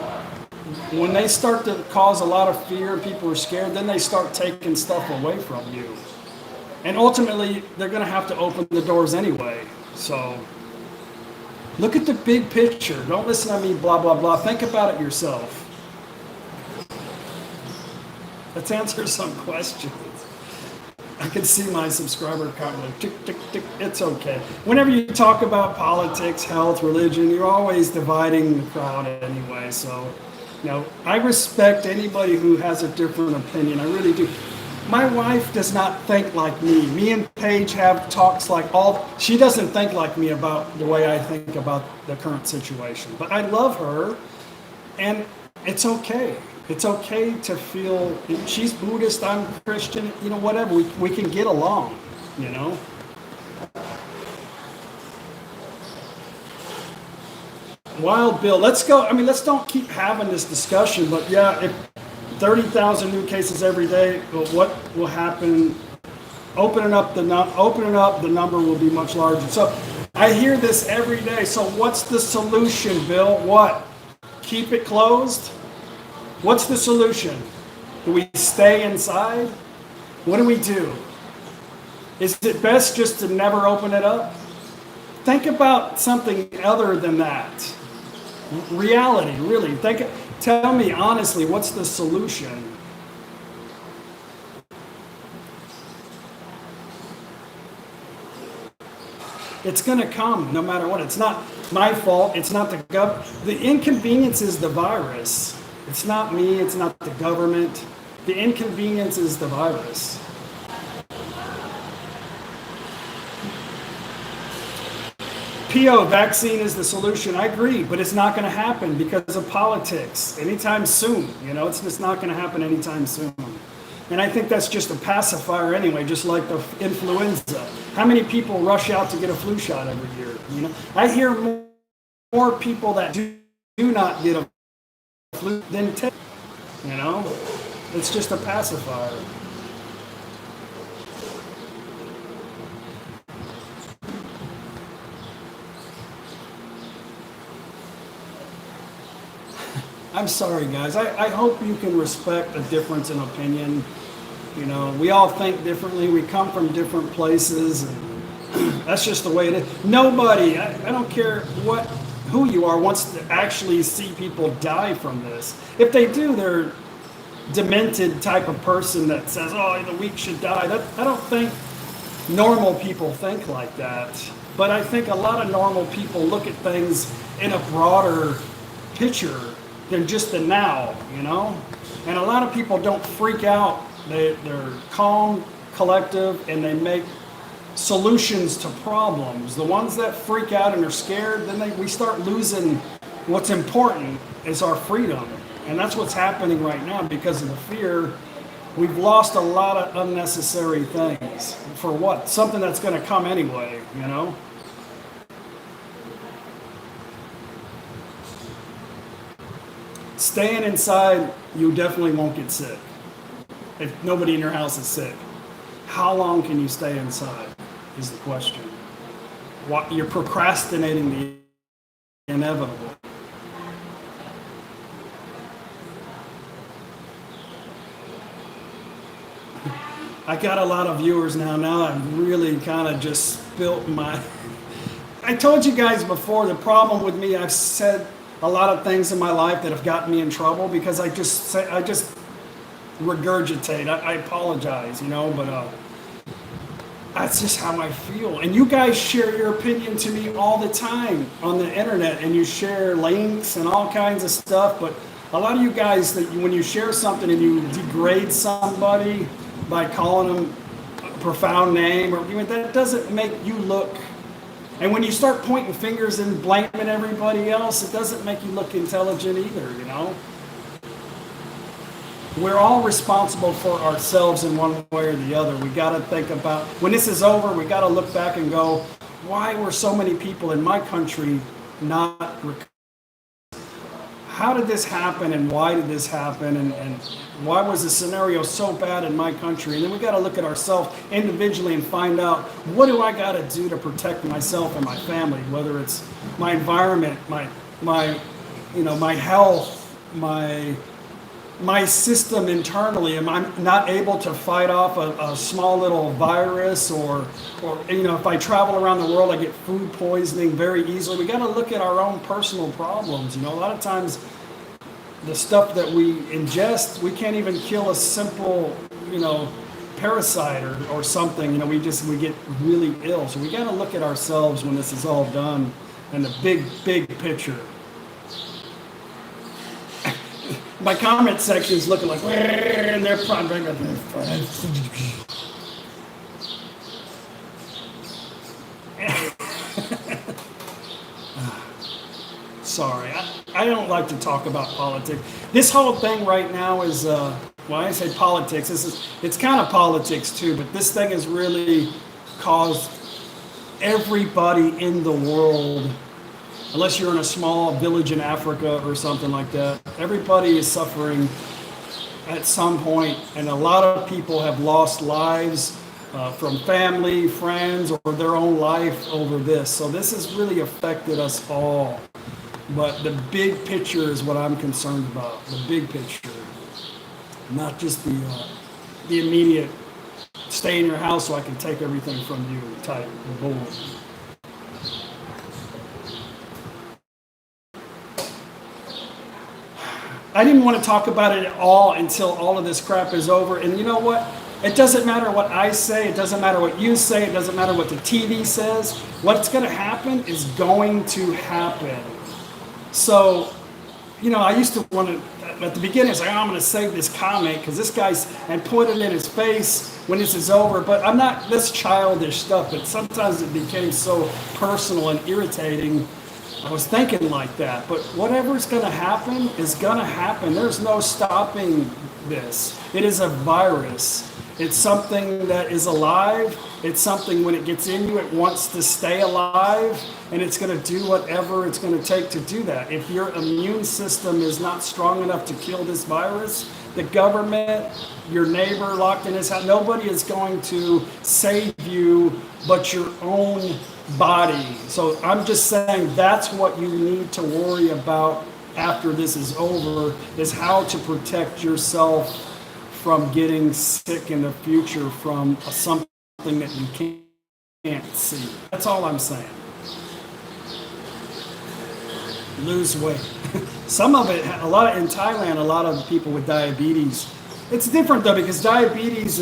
When they start to cause a lot of fear, people are scared, then they start taking stuff away from you. And ultimately, they're going to have to open the doors anyway. So look at the big picture. Don't listen to me, blah, blah, blah. Think about it yourself. Let's answer some questions. I can see my subscriber count like tick, tick, tick. It's okay. Whenever you talk about politics, health, religion, you're always dividing the crowd anyway. So, you know, I respect anybody who has a different opinion. I really do. My wife does not think like me. Me and Paige have talks like she doesn't think like me about the way I think about the current situation. But I love her, and it's okay. It's okay to feel, she's Buddhist, I'm Christian, you know, whatever. We can get along, you know. Wild Bill, let's go. I mean, let's don't keep having this discussion, but yeah, if 30,000 new cases every day, what will happen? Opening up, the number will be much larger. So I hear this every day. So what's the solution, Bill? What? Keep it closed? What's the solution? Do we stay inside? What do we do? Is it best just to never open it up? Think about something other than that. Reality, really. Tell me honestly, what's the solution? It's going to come no matter what. It's not my fault. It's not the government. The inconvenience is the virus. It's not me. It's not the government. The inconvenience is the virus. PO, vaccine is the solution. I agree, but it's not going to happen because of politics anytime soon. You know, it's just not going to happen anytime soon. And I think that's just a pacifier anyway, just like the influenza. How many people rush out to get a flu shot every year? You know, I hear more people that do not get a flu than take. You know, it's just a pacifier. I'm sorry, guys. I hope you can respect a difference in opinion. You know, we all think differently. We come from different places. And that's just the way it is. Nobody, I don't care who you are, wants to actually see people die from this. If they do, they're demented type of person that says, oh, the weak should die. I don't think normal people think like that. But I think a lot of normal people look at things in a broader picture than just the now, you know? And a lot of people don't freak out. They're calm, collective, and they make solutions to problems. The ones that freak out and are scared, then we start losing what's important is our freedom. And that's what's happening right now because of the fear. We've lost a lot of unnecessary things. For what? Something that's going to come anyway, you know? Staying inside, you definitely won't get sick. If nobody in your house is sick. How long can you stay inside is the question. You're procrastinating the inevitable. I got a lot of viewers now. Now I've really kind of just spilt my... I told you guys before, the problem with me, I've said a lot of things in my life that have gotten me in trouble because I just regurgitate. I apologize, you know, but that's just how I feel. And you guys share your opinion to me all the time on the internet, and you share links and all kinds of stuff. But a lot of you guys, that when you share something and you degrade somebody by calling them a profound name, or that doesn't make you look. And when you start pointing fingers and blaming everybody else, it doesn't make you look intelligent either, you know. We're all responsible for ourselves in one way or the other. We got to think about, when this is over, we got to look back and go, why were so many people in my country not, how did this happen and why did this happen and why was the scenario so bad in my country? And then we got to look at ourselves individually and find out, what do I got to do to protect myself and my family, whether it's my environment, my health, my system internally. Am I not able to fight off a small little virus, or if I travel around the world, I get food poisoning very easily. We got to look at our own personal problems. You know, a lot of times the stuff that we ingest, we can't even kill a simple, parasite or something. We get really ill. So we got to look at ourselves when this is all done and the big picture. My comment section is looking like, and they're probably sorry, I don't like to talk about politics. This whole thing right now is, I say politics, it's kind of politics too, but this thing has really caused everybody in the world, unless you're in a small village in Africa or something like that, everybody is suffering at some point, and a lot of people have lost lives from family, friends, or their own life over this. So this has really affected us all. But the big picture is what I'm concerned about, the big picture, not just the immediate stay in your house so I can take everything from you type of bull. I didn't want to talk about it at all until all of this crap is over. And you know what? It doesn't matter what I say. It doesn't matter what you say. It doesn't matter what the TV says. What's going to happen is going to happen. So, I used to want to, at the beginning, say, I'm going to save this comic because this guy's, and point it in his face when this is over. But I'm not this childish stuff. But sometimes it became so personal and irritating. I was thinking like that, but whatever's going to happen is going to happen. There's no stopping this. It is a virus. It's something that is alive. It's something when it gets in you, it wants to stay alive, and it's going to do whatever it's going to take to do that. If your immune system is not strong enough to kill this virus, the government, your neighbor locked in his house, nobody is going to save you but your own body. So I'm just saying that's what you need to worry about after this is over, is how to protect yourself from getting sick in the future from something that you can't see. That's all I'm saying. Lose weight. Some of it, in Thailand, a lot of people with diabetes. It's different though, because diabetes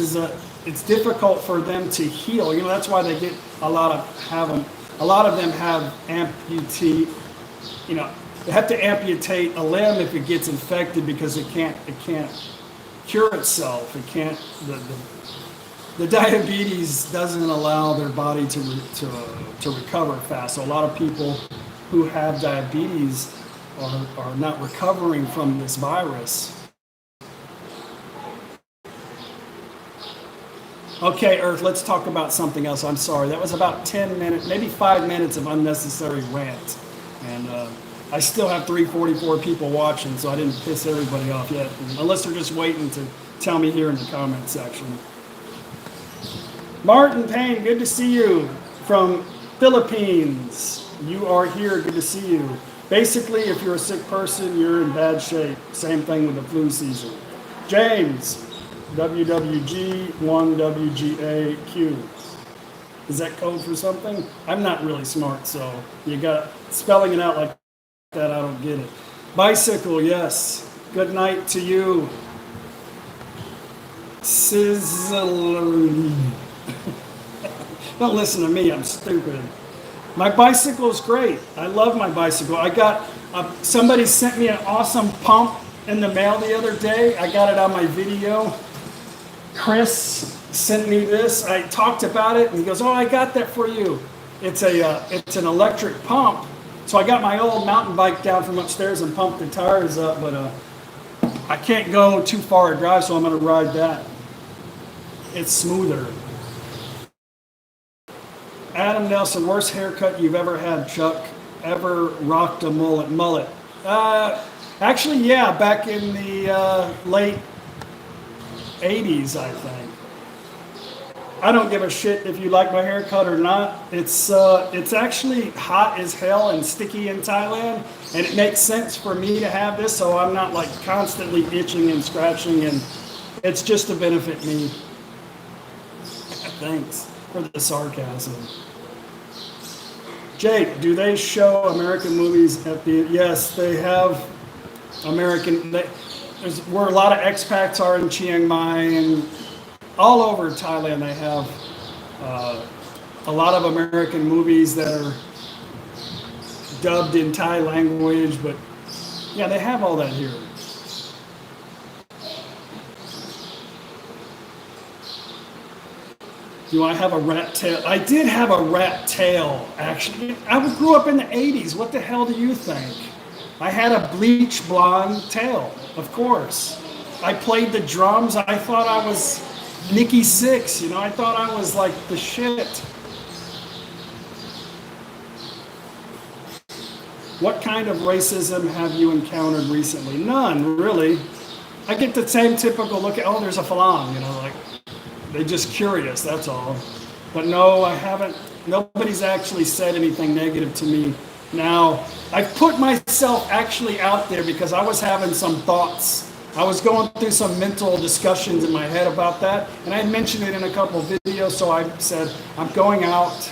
it's difficult for them to heal. That's why they get a lot of them have amputee, they have to amputate a limb if it gets infected because it can't cure itself. It can't. The diabetes doesn't allow their body to recover fast. So a lot of people who have diabetes are not recovering from this virus. Okay, Earth, let's talk about something else. I'm sorry. That was about 10 minutes, maybe 5 minutes of unnecessary rant. And I still have 344 people watching, so I didn't piss everybody off yet. Unless they're just waiting to tell me here in the comment section. Martin Payne, good to see you from Philippines. You are here, good to see you. Basically, if you're a sick person, you're in bad shape. Same thing with the flu season. James, WWG1WGAQ. Is that code for something? I'm not really smart, so you got spelling it out like that, I don't get it. Bicycle, yes. Good night to you. Sizzle. Don't listen to me, I'm stupid. My bicycle is great. I love my bicycle. I got, somebody sent me an awesome pump in the mail the other day. I got it on my video. Chris sent me this. I talked about it and he goes, oh, I got that for you. It's an electric pump. So I got my old mountain bike down from upstairs and pumped the tires up, but I can't go too far to drive, so I'm going to ride that. It's smoother. Adam Nelson, worst haircut you've ever had, Chuck? Ever rocked a mullet? Actually, yeah, back in the late 80s, I think. I don't give a shit if you like my haircut or not. It's actually hot as hell and sticky in Thailand, and it makes sense for me to have this, so I'm not like constantly itching and scratching, and it's just to benefit me. Thanks for the sarcasm. Jake, do they show American movies at the? Yes, they have American. Where a lot of expats are in Chiang Mai and all over Thailand, they have a lot of American movies that are dubbed in Thai language, but yeah, they have all that here. Do I have a rat tail? I did have a rat tail, actually. I grew up in the 80s. What the hell do you think? I had a bleach blonde tail, of course. I played the drums. I thought I was Nikki Sixx, you know, I thought I was like the shit. What kind of racism have you encountered recently? None, really. I get the same typical look at, oh, there's a falang, you know, like, they're just curious, that's all. But no, I haven't, nobody's actually said anything negative to me. Now, I've put myself actually out there because I was having some thoughts. I was going through some mental discussions in my head about that, and I had mentioned it in a couple of videos, so I said, I'm going out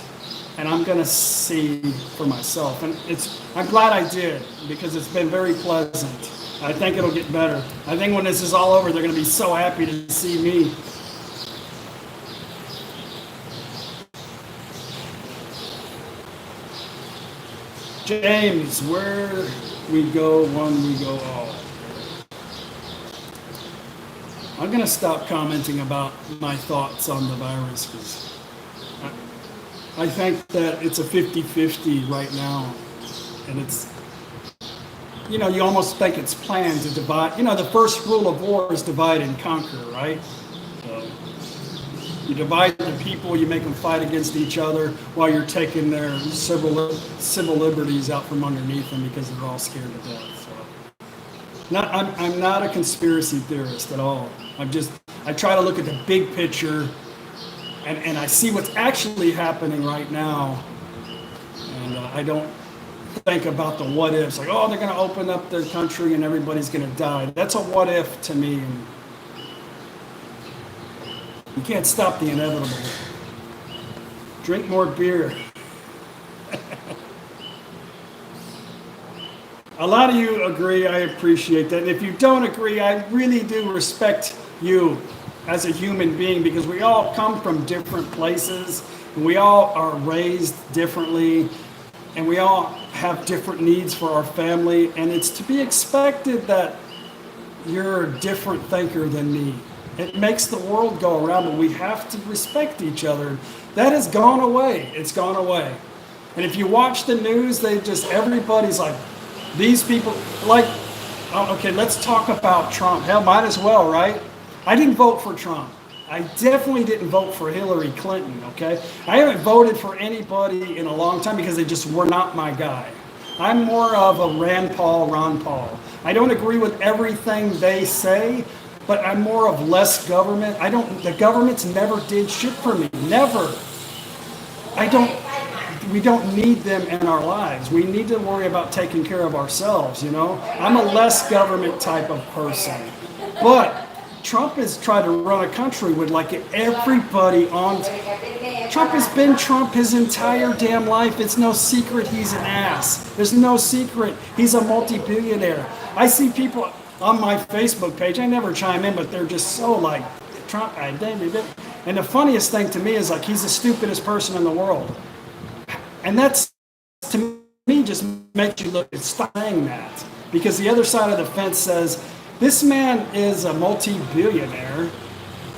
and I'm gonna see for myself. And I'm glad I did, because it's been very pleasant. I think it'll get better. I think when this is all over, they're gonna be so happy to see me. James, where we go, one we go all. I'm going to stop commenting about my thoughts on the virus because I think that it's a 50-50 right now. And it's, you know, you almost think it's planned to divide. You know, the first rule of war is divide and conquer, right? So you divide the people, you make them fight against each other while you're taking their civil liberties out from underneath them because they're all scared to death. So, I'm not a conspiracy theorist at all. I try to look at the big picture, and I see what's actually happening right now, and I don't think about the what ifs, like, oh, they're going to open up the country and everybody's going to die. That's a what if to me. And you can't stop the inevitable. Drink more beer. A lot of you agree. I appreciate that. And if you don't agree, I really do respect you as a human being, because we all come from different places and we all are raised differently and we all have different needs for our family, and it's to be expected that you're a different thinker than me. It makes the world go around, but we have to respect each other. That has gone away. It's gone away. And if you watch the news, everybody's like, these people, like, okay, let's talk about Trump. Hell, might as well, right? I didn't vote for Trump. I definitely didn't vote for Hillary Clinton, okay? I haven't voted for anybody in a long time because they just were not my guy. I'm more of a Ron Paul. I don't agree with everything they say, but I'm more of less government. The governments never did shit for me, never. We don't need them in our lives. We need to worry about taking care of ourselves, you know? I'm a less government type of person. But Trump has tried to run a country with like everybody on. Trump has been Trump his entire damn life. It's no secret he's an ass. There's no secret he's a multi-billionaire. I see people on my Facebook page, I never chime in, but they're just so like, Trump, and the funniest thing to me is like, he's the stupidest person in the world. And that's, to me, just makes you look, stop saying that. Because the other side of the fence says, this man is a multi-billionaire,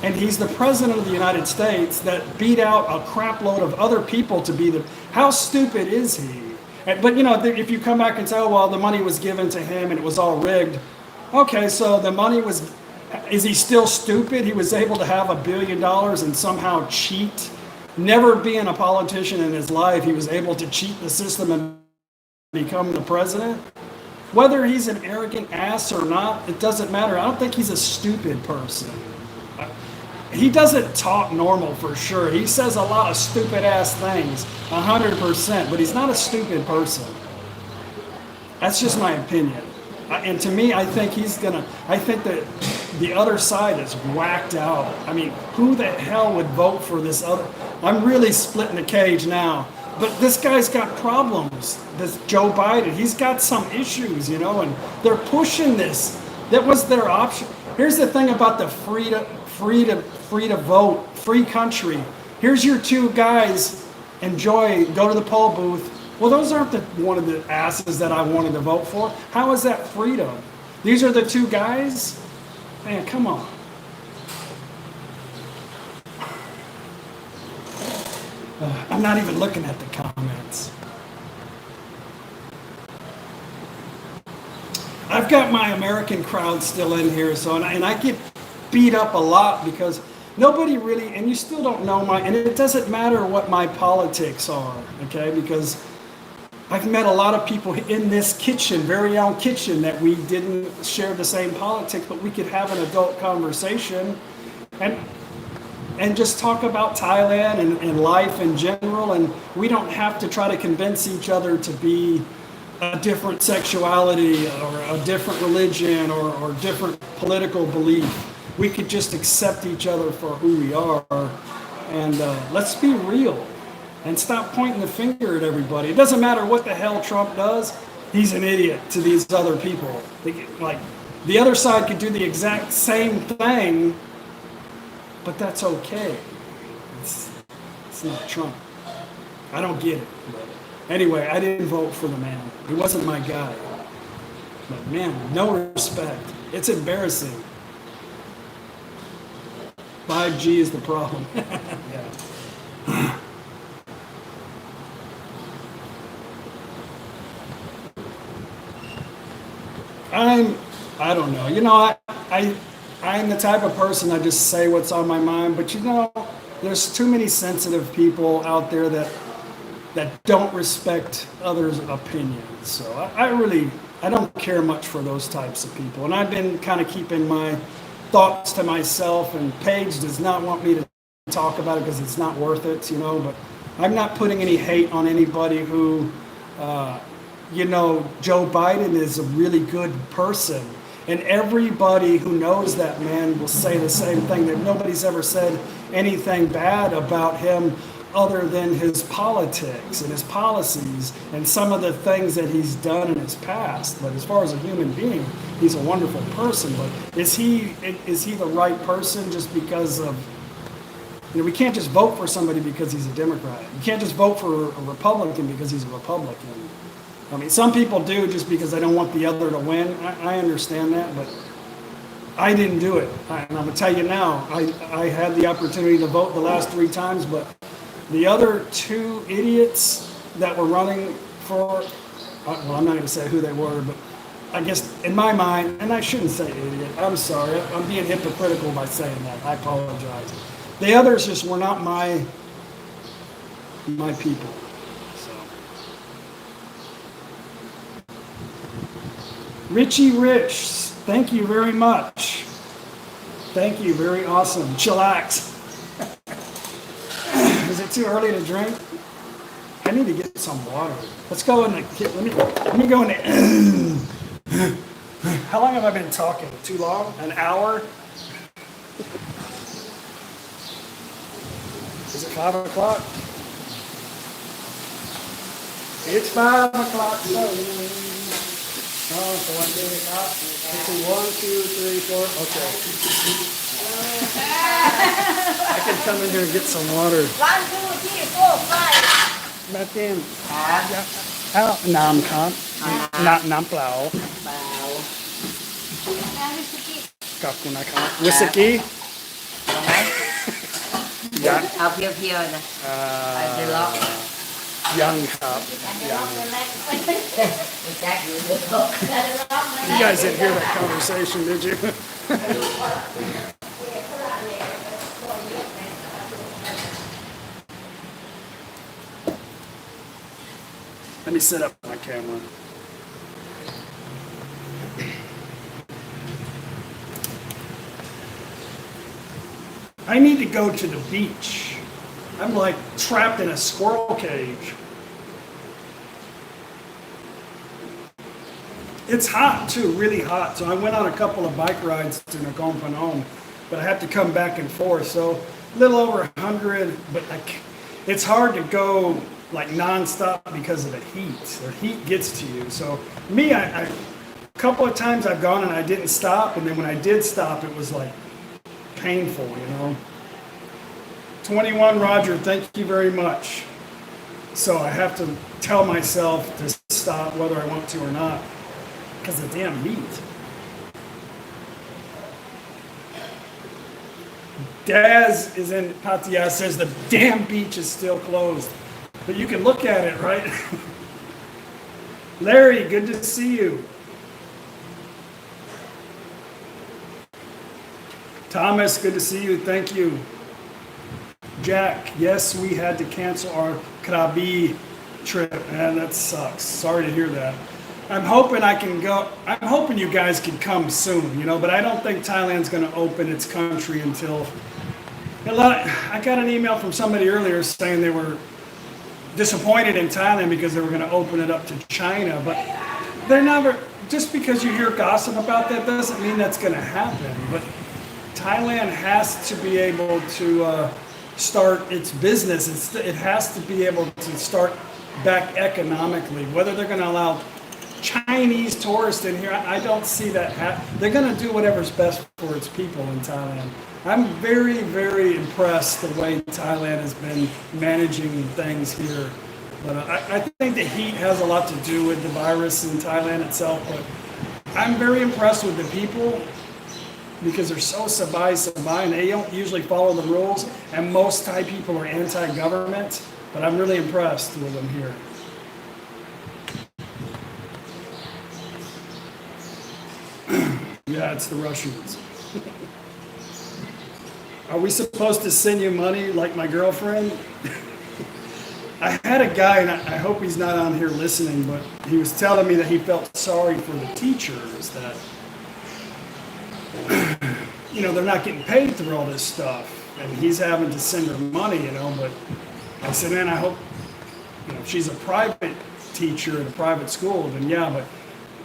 and he's the president of the United States that beat out a crap load of other people to be the, how stupid is he? But you know, if you come back and say, oh, well, the money was given to him and it was all rigged. Okay, so the money was, is he still stupid? He was able to have $1 billion and somehow cheat. Never being a politician in his life, he was able to cheat the system and become the president. Whether he's an arrogant ass or not, it doesn't matter. I don't think he's a stupid person. He doesn't talk normal for sure. He says a lot of stupid ass things, 100%, but he's not a stupid person. That's just my opinion. And to me, I think I think that the other side is whacked out. I mean, who the hell would vote for this other? I'm really splitting the cage now. But this guy's got problems. This Joe Biden, he's got some issues, you know, and they're pushing this. That was their option. Here's the thing about the free to vote, free country. Here's your two guys, go to the poll booth. Well, those aren't one of the asses that I wanted to vote for. How is that freedom? These are the two guys? Man, come on. I'm not even looking at the comments. I've got my American crowd still in here, so and I get beat up a lot because nobody really, and you still don't know and it doesn't matter what my politics are, okay? Because I've met a lot of people in this kitchen, very own kitchen, that we didn't share the same politics, but we could have an adult conversation and just talk about Thailand and life in general, and we don't have to try to convince each other to be a different sexuality or a different religion or different political belief. We could just accept each other for who we are, and let's be real and stop pointing the finger at everybody. It doesn't matter what the hell Trump does, he's an idiot to these other people. Like, the other side could do the exact same thing, but that's okay. It's not Trump. I don't get it. But anyway, I didn't vote for the man. He wasn't my guy. But man, no respect. It's embarrassing. 5G is the problem. Yeah. I don't know. You know, I'm the type of person, I just say what's on my mind, but you know, there's too many sensitive people out there that don't respect others' opinions. So I don't care much for those types of people. And I've been kind of keeping my thoughts to myself, and Paige does not want me to talk about it because it's not worth it, you know, but I'm not putting any hate on anybody who, you know, Joe Biden is a really good person. And everybody who knows that man will say the same thing, that nobody's ever said anything bad about him other than his politics and his policies and some of the things that he's done in his past. But as far as a human being, he's a wonderful person. But is he the right person just because of, you know, we can't just vote for somebody because he's a Democrat. You can't just vote for a Republican because he's a Republican. I mean, some people do just because they don't want the other to win. I understand that, but I didn't do it. And I'm gonna tell you now, I had the opportunity to vote the last 3 times, but the other 2 idiots that were running for, well, I'm not gonna say who they were, but I guess in my mind, and I shouldn't say idiot, I'm sorry, I'm being hypocritical by saying that, I apologize. The others just were not my people, so. Richie Rich, thank you very much. Thank you, very awesome. Chillax. Is it too early to drink? I need to get some water. Let's go in the kitchen. Let me go in the. How long have I been talking? Too long? An hour? Is it 5 o'clock? It's 5 o'clock. Oh, so what do we got? Let's see, 1, 2, 3, 4. Okay. I can come in here and get some water. 1, 2, 3, 4, 5 มาเต็มเอาน้ำครับน้ำเปล่า เปล่าน้ำวิสกี้ ขอบคุณนะครับวิสกี้ เอาไหม ยัง เอาเพียวๆนะไปจะล็อก ยังครับ ล็อกเลยไหม แจ็คอยู่ในล็อก ล็อกเลย You guys didn't hear that conversation, did you? Let me set up my camera. I need to go to the beach. I'm like trapped in a squirrel cage. It's hot too, really hot. So I went on a couple of bike rides to Nakhon Phanom, but I have to come back and forth. So a little over 100, but it's hard to go like nonstop because of the heat. The heat gets to you. So me, a couple of times I've gone and I didn't stop, and then when I did stop, it was like painful, you know. 21 Roger, thank you very much. So I have to tell myself to stop whether I want to or not because of the damn heat. Daz is in Pattaya, says the damn beach is still closed. But you can look at it, right? Larry, good to see you. Thomas, good to see you. Thank you. Jack, yes, we had to cancel our Krabi trip. Man, that sucks. Sorry to hear that. I'm hoping I can go. I'm hoping you guys can come soon, you know, but I don't think Thailand's going to open its country until. I got an email from somebody earlier saying they were disappointed in Thailand because they were going to open it up to China, but they're never. Just because you hear gossip about that doesn't mean that's going to happen. But Thailand has to be able to start its business. It has to be able to start back economically. Whether they're going to allow Chinese tourists in here, I don't see that happen. They're going to do whatever's best for its people in Thailand. I'm very, very impressed the way Thailand has been managing things here. But I think the heat has a lot to do with the virus in Thailand itself. But I'm very impressed with the people because they're so sabai, and they don't usually follow the rules. And most Thai people are anti-government. But I'm really impressed with them here. Yeah, it's the Russians. Are we supposed to send you money like my girlfriend? I had a guy, and I hope he's not on here listening, but he was telling me that he felt sorry for the teachers that, you know, they're not getting paid through all this stuff, and he's having to send her money, you know, but I said, man, I hope, you know, if she's a private teacher in a private school, then yeah, but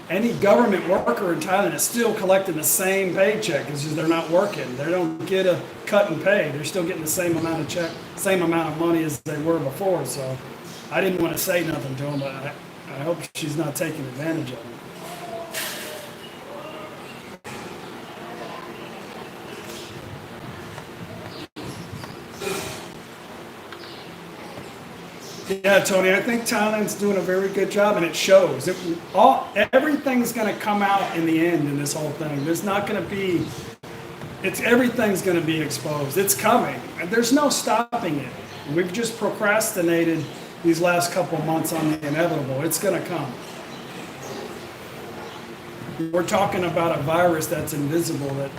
any government worker in Thailand is still collecting the same paycheck. It's just they're not working. They don't get a cut in pay. They're still getting the same amount of check, same amount of money as they were before. So I didn't want to say nothing to him, but I hope she's not taking advantage of him. Yeah, Tony, I think Thailand's doing a very good job, and it shows. Everything's going to come out in the end in this whole thing. There's not going to be, everything's going to be exposed. It's coming. And there's no stopping it. We've just procrastinated these last couple months on the inevitable. It's going to come. We're talking about a virus that's invisible, that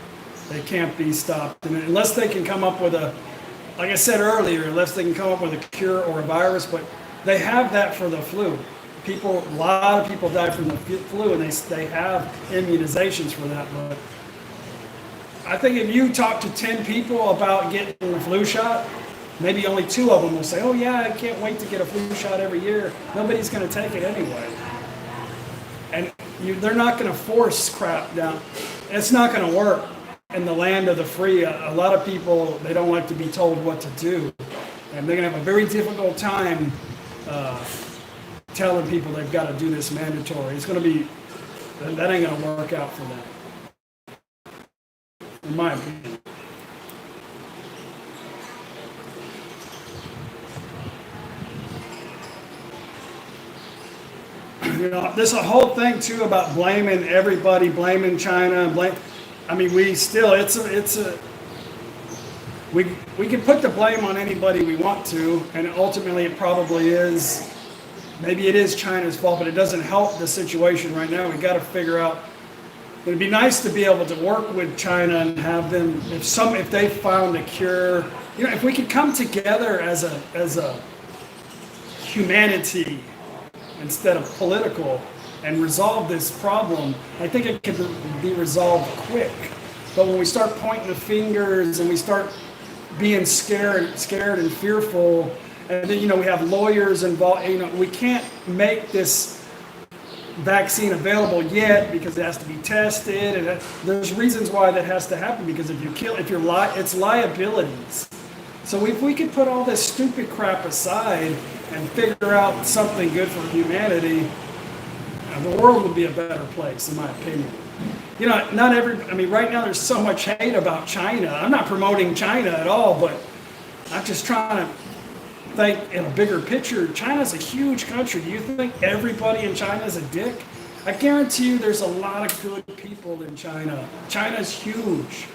they can't be stopped. And unless they can come up with like I said earlier, unless they can come up with a cure or a virus, but they have that for the flu. A lot of people die from the flu, and they have immunizations for that. But I think if you talk to 10 people about getting the flu shot, maybe only 2 of them will say, oh yeah, I can't wait to get a flu shot every year. Nobody's going to take it anyway. And they're not going to force crap down. It's not going to work. In the land of the free, a lot of people, they don't like to be told what to do. And they're going to have a very difficult time telling people they've got to do this mandatory. It's going to be, that ain't going to work out for them. In my opinion. You know, there's a whole thing too about blaming everybody, blaming China, I mean, we can put the blame on anybody we want to, and ultimately it probably is, maybe it is China's fault, but it doesn't help the situation right now. We got to figure out, it'd be nice to be able to work with China and have them, if they found a cure, you know, if we could come together as a humanity instead of political, and resolve this problem, I think it could be resolved quick. But when we start pointing the fingers and we start being scared and fearful, and then, you know, we have lawyers involved, you know, we can't make this vaccine available yet because it has to be tested, and there's reasons why that has to happen, because it's liabilities. So if we could put all this stupid crap aside and figure out something good for humanity, the world would be a better place, in my opinion. You know, right now there's so much hate about China. I'm not promoting China at all, but I'm just trying to think in a bigger picture. China's a huge country. Do you think everybody in China is a dick? I guarantee you there's a lot of good people in China. China's huge.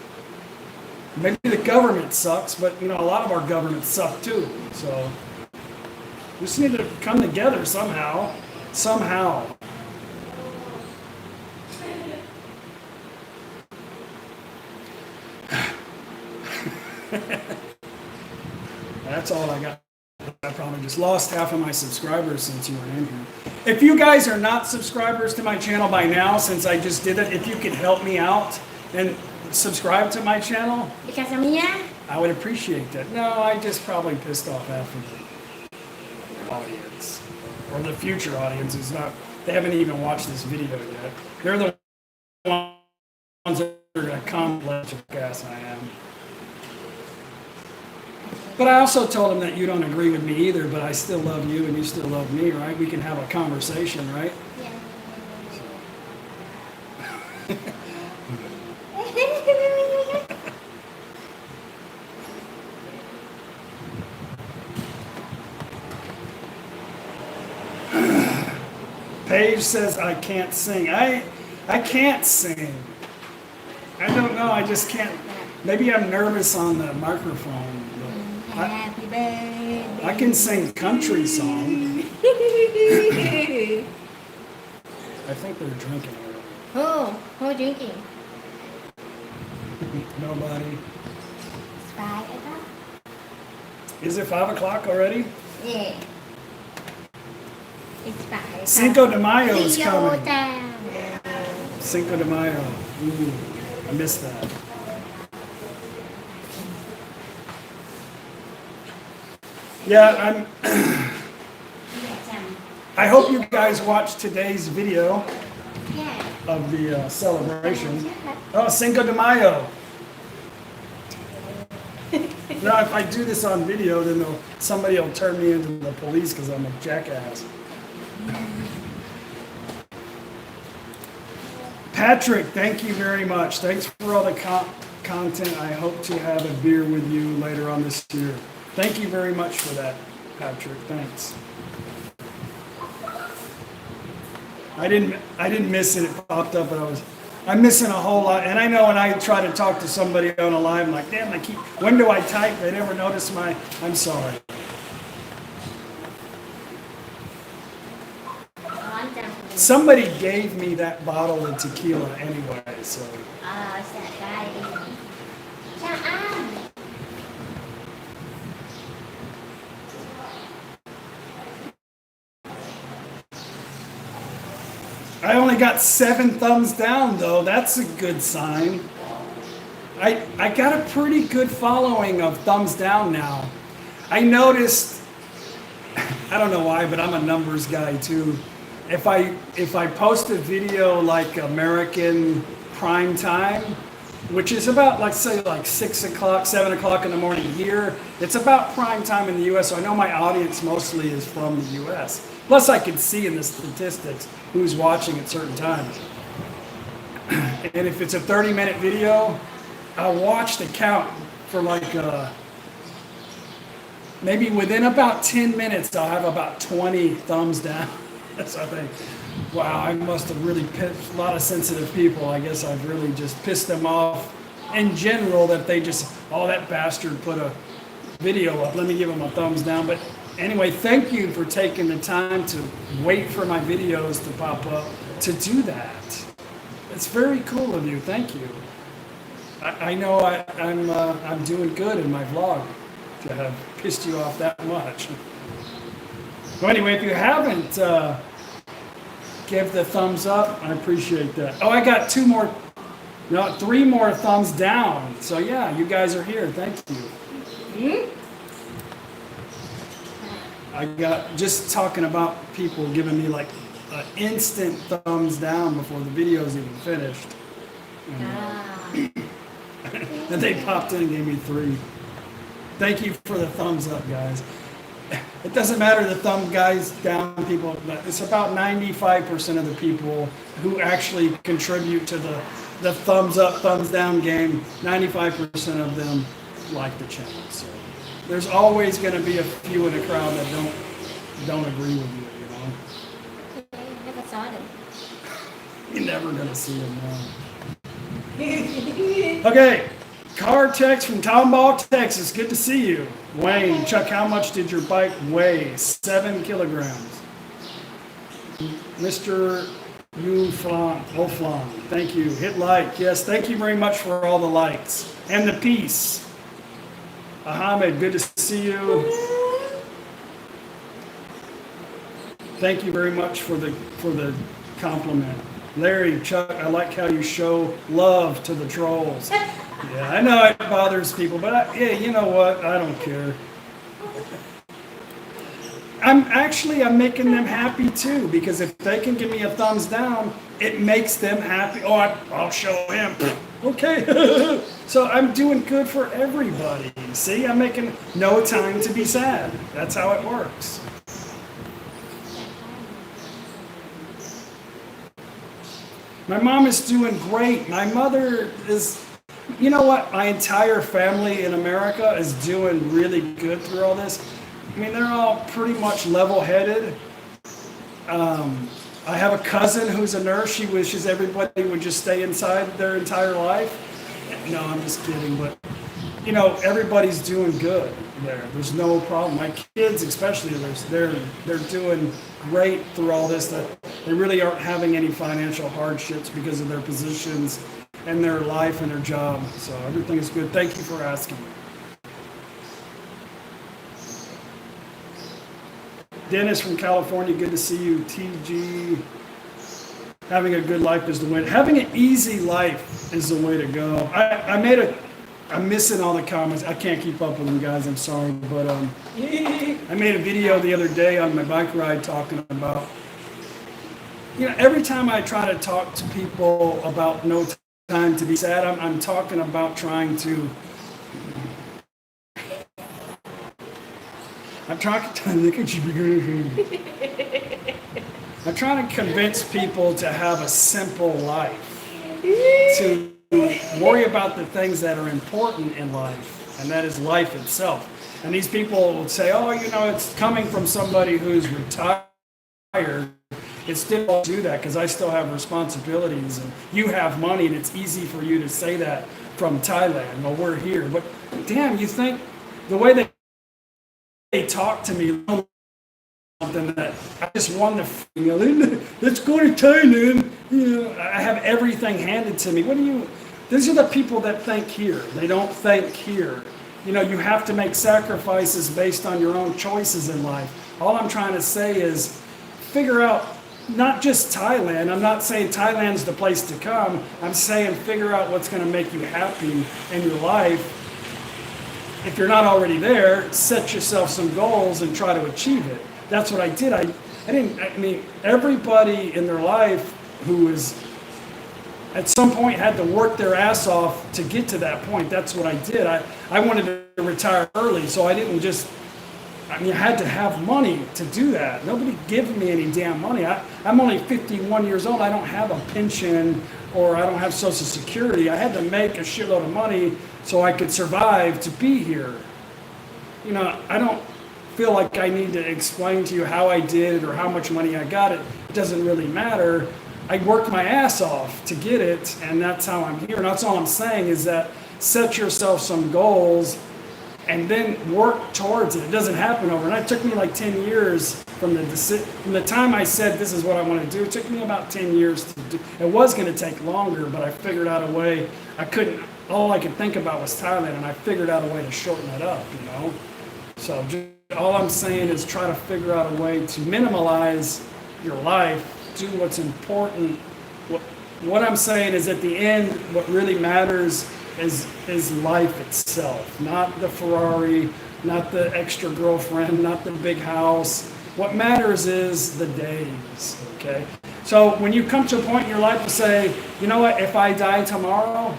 Maybe the government sucks, but, you know, a lot of our governments suck too. So we just need to come together somehow. That's all I got. I probably just lost half of my subscribers since you were in here. If you guys are not subscribers to my channel by now, since I just did it, if you could help me out and subscribe to my channel, Because of me, yeah? I would appreciate that. No, I just probably pissed off half of the audience. Or the future audience who's not, they haven't even watched this video yet. They're the ones that are going to come let you gas I am. But I also told them that you don't agree with me either, but I still love you and you still love me, right? We can have a conversation, right? Yeah. Paige says I can't sing. I can't sing. I don't know. I just can't. Maybe I'm nervous on the microphone. Happy birthday. I can sing country song. I think they're drinking already. Who drinking? Nobody. It's 5 o'clock? Is it 5 o'clock already? Yeah. It's 5 o'clock. Cinco de Mayo is Rio coming. Town. Cinco de Mayo. Ooh, I missed that. Yeah, I hope you guys watched today's video Yeah. of the celebration. Oh, Cinco de Mayo. Now, if I do this on video, then somebody will turn me into the police because I'm a jackass. Patrick, thank you very much. Thanks for all the content. I hope to have a beer with you later on this year. Thank you very much for that. Patrick. Thanks. I didn't miss it. It popped up, but I'm missing a whole lot. And I know when I try to talk to somebody on a live, I'm like, damn, when do I type? They never notice I'm sorry. Somebody gave me that bottle of tequila anyway, so. Oh, it's that guy. Cha-am. I only got 7 thumbs down though. That's a good sign. I got a pretty good following of thumbs down now. I noticed, I don't know why, but I'm a numbers guy too. If I post a video like American prime time, which is about, like, say, like 6 o'clock, 7 o'clock in the morning here, it's about prime time in the U.S., so I know my audience mostly is from the U.S. Plus, I can see in the statistics who's watching at certain times. And if it's a 30-minute video, I'll watch the count for like, maybe within about 10 minutes, I'll have about 20 thumbs down. So I think, wow, I must have really pissed a lot of sensitive people. I guess I've really just pissed them off in general that they just, oh, that bastard put a video up. Let me give him a thumbs down. But anyway, thank you for taking the time to wait for my videos to pop up to do that. It's very cool of you. Thank you. I know I'm doing good in my vlog to have pissed you off that much. Well, anyway, if you haven't, give the thumbs up. I appreciate that. Oh, I got 3 more thumbs down. So yeah, you guys are here. Thank you. I got just talking about people giving me like an instant thumbs down before the video's even finished. And they popped in and gave me 3. Thank you for the thumbs up, guys. It doesn't matter the thumb guys down people, but it's about 95% of the people who actually contribute to the thumbs up, thumbs down game. 95% of them like the channel. So there's always going to be a few in the crowd that don't agree with you, you know. Okay, never saw them. You're never going to see them now. Okay. Car text from Tomball, Texas. Good to see you. Wayne, Chuck, how much did your bike weigh? 7 kilograms. Mr. Oflan, thank you. Hit like. Yes, thank you very much for all the likes. And the peace. Ahmed, good to see you. Thank you very much for the compliment. Larry, Chuck, I like how you show love to the trolls. Yeah, I know it bothers people, but yeah, you know what? I don't care. I'm making them happy too, because if they can give me a thumbs down, it makes them happy. Oh, I'll show him. Okay. So I'm doing good for everybody. See, I'm making no time to be sad. That's how it works. My mom is doing great. My mother is, you know what? My entire family in America is doing really good through all this. I mean, they're all pretty much level-headed. I have a cousin who's a nurse. She wishes everybody would just stay inside their entire life. No, I'm just kidding. But, you know, everybody's doing good there. There's no problem. My kids especially, they're doing great through all this. That they really aren't having any financial hardships because of their positions and their life and their job. So everything is good. Thank you for asking. Dennis from California, good to see you. TG, having a good life is the way. Having an easy life is the way to go. I'm missing all the comments. I can't keep up with them, guys. I'm sorry, but I made a video the other day on my bike ride talking about, you know, every time I try to talk to people about no time to be sad, I'm talking about trying to. I'm trying to convince people to have a simple life, to worry about the things that are important in life, and that is life itself. And these people will say, oh, you know, it's coming from somebody who's retired. It still won't do that because I still have responsibilities and you have money, and it's easy for you to say that from Thailand. Well, we're here. But damn, you think the way they talk to me, something that I just won the, let's go to Thailand. You know, I have everything handed to me. What do you, these are the people that think here. They don't think here. You know, you have to make sacrifices based on your own choices in life. All I'm trying to say is figure out not just Thailand. I'm not saying Thailand's the place to come. I'm saying figure out what's going to make you happy in your life. If you're not already there, set yourself some goals and try to achieve it. That's what I did. I mean, everybody in their life who is at some point had to work their ass off to get to that point. That's what I did. I wanted to retire early, so I didn't just, I mean, I had to have money to do that. Nobody gave me any damn money. I'm only 51 years old. I don't have a pension or I don't have Social Security. I had to make a shitload of money so I could survive to be here. You know, I don't feel like I need to explain to you how I did or how much money I got. It doesn't really matter. I worked my ass off to get it, and that's how I'm here. And that's all I'm saying is that set yourself some goals and then work towards it. It doesn't happen overnight. It took me like 10 years from the time I said this is what I want to do. It took me about 10 years to do. It was going to take longer, but I figured out a way. All I could think about was Thailand, and I figured out a way to shorten it up, you know. So all I'm saying is try to figure out a way to minimalize your life, do what's important. What I'm saying is at the end, what really matters is life itself, not the Ferrari, not the extra girlfriend, not the big house. What matters is the days, okay? So when you come to a point in your life to say, you know what, if I die tomorrow,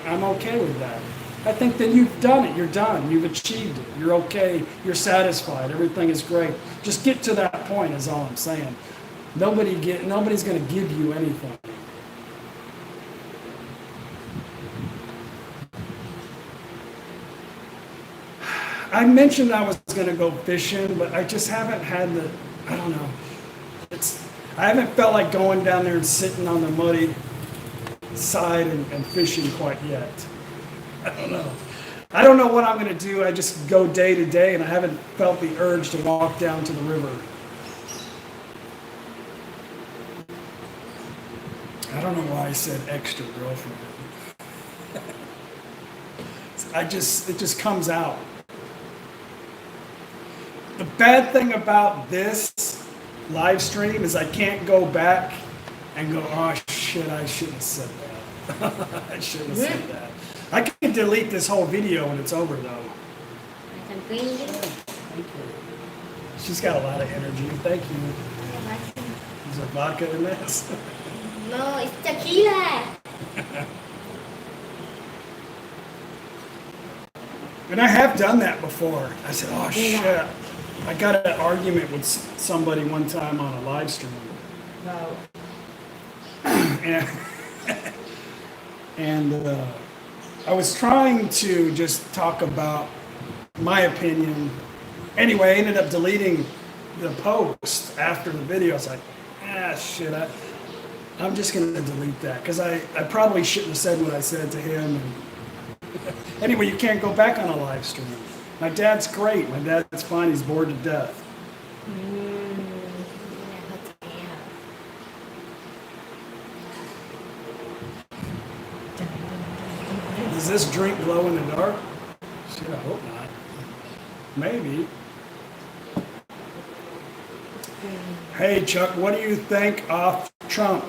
I'm okay with that. I think then you've done it, you're done, you've achieved it, you're okay, you're satisfied, everything is great. Just get to that point is all I'm saying. Nobody's going to give you anything. I mentioned I was going to go fishing, but I just haven't had I don't know. I haven't felt like going down there and sitting on the muddy side and fishing quite yet. I don't know. I don't know what I'm going to do. I just go day to day, and I haven't felt the urge to walk down to the river. I don't know why I said extra girlfriend. It just comes out. The bad thing about this live stream is I can't go back and go, oh shit, I shouldn't have said that. I shouldn't have said that. I can delete this whole video when it's over though. Thank you. She's got a lot of energy. Thank you. Is there vodka in this? No, it's tequila. And I have done that before. I said, oh shit. I got an argument with somebody one time on a live stream. No. And I was trying to just talk about my opinion. Anyway, I ended up deleting the post after the video. I was like, shit, I'm just going to delete that because I probably shouldn't have said what I said to him. And anyway, you can't go back on a live stream. My dad's great. My dad's fine. He's bored to death. Does this drink glow in the dark? Shit, I hope not. Maybe. Hey Chuck, what do you think of Trump?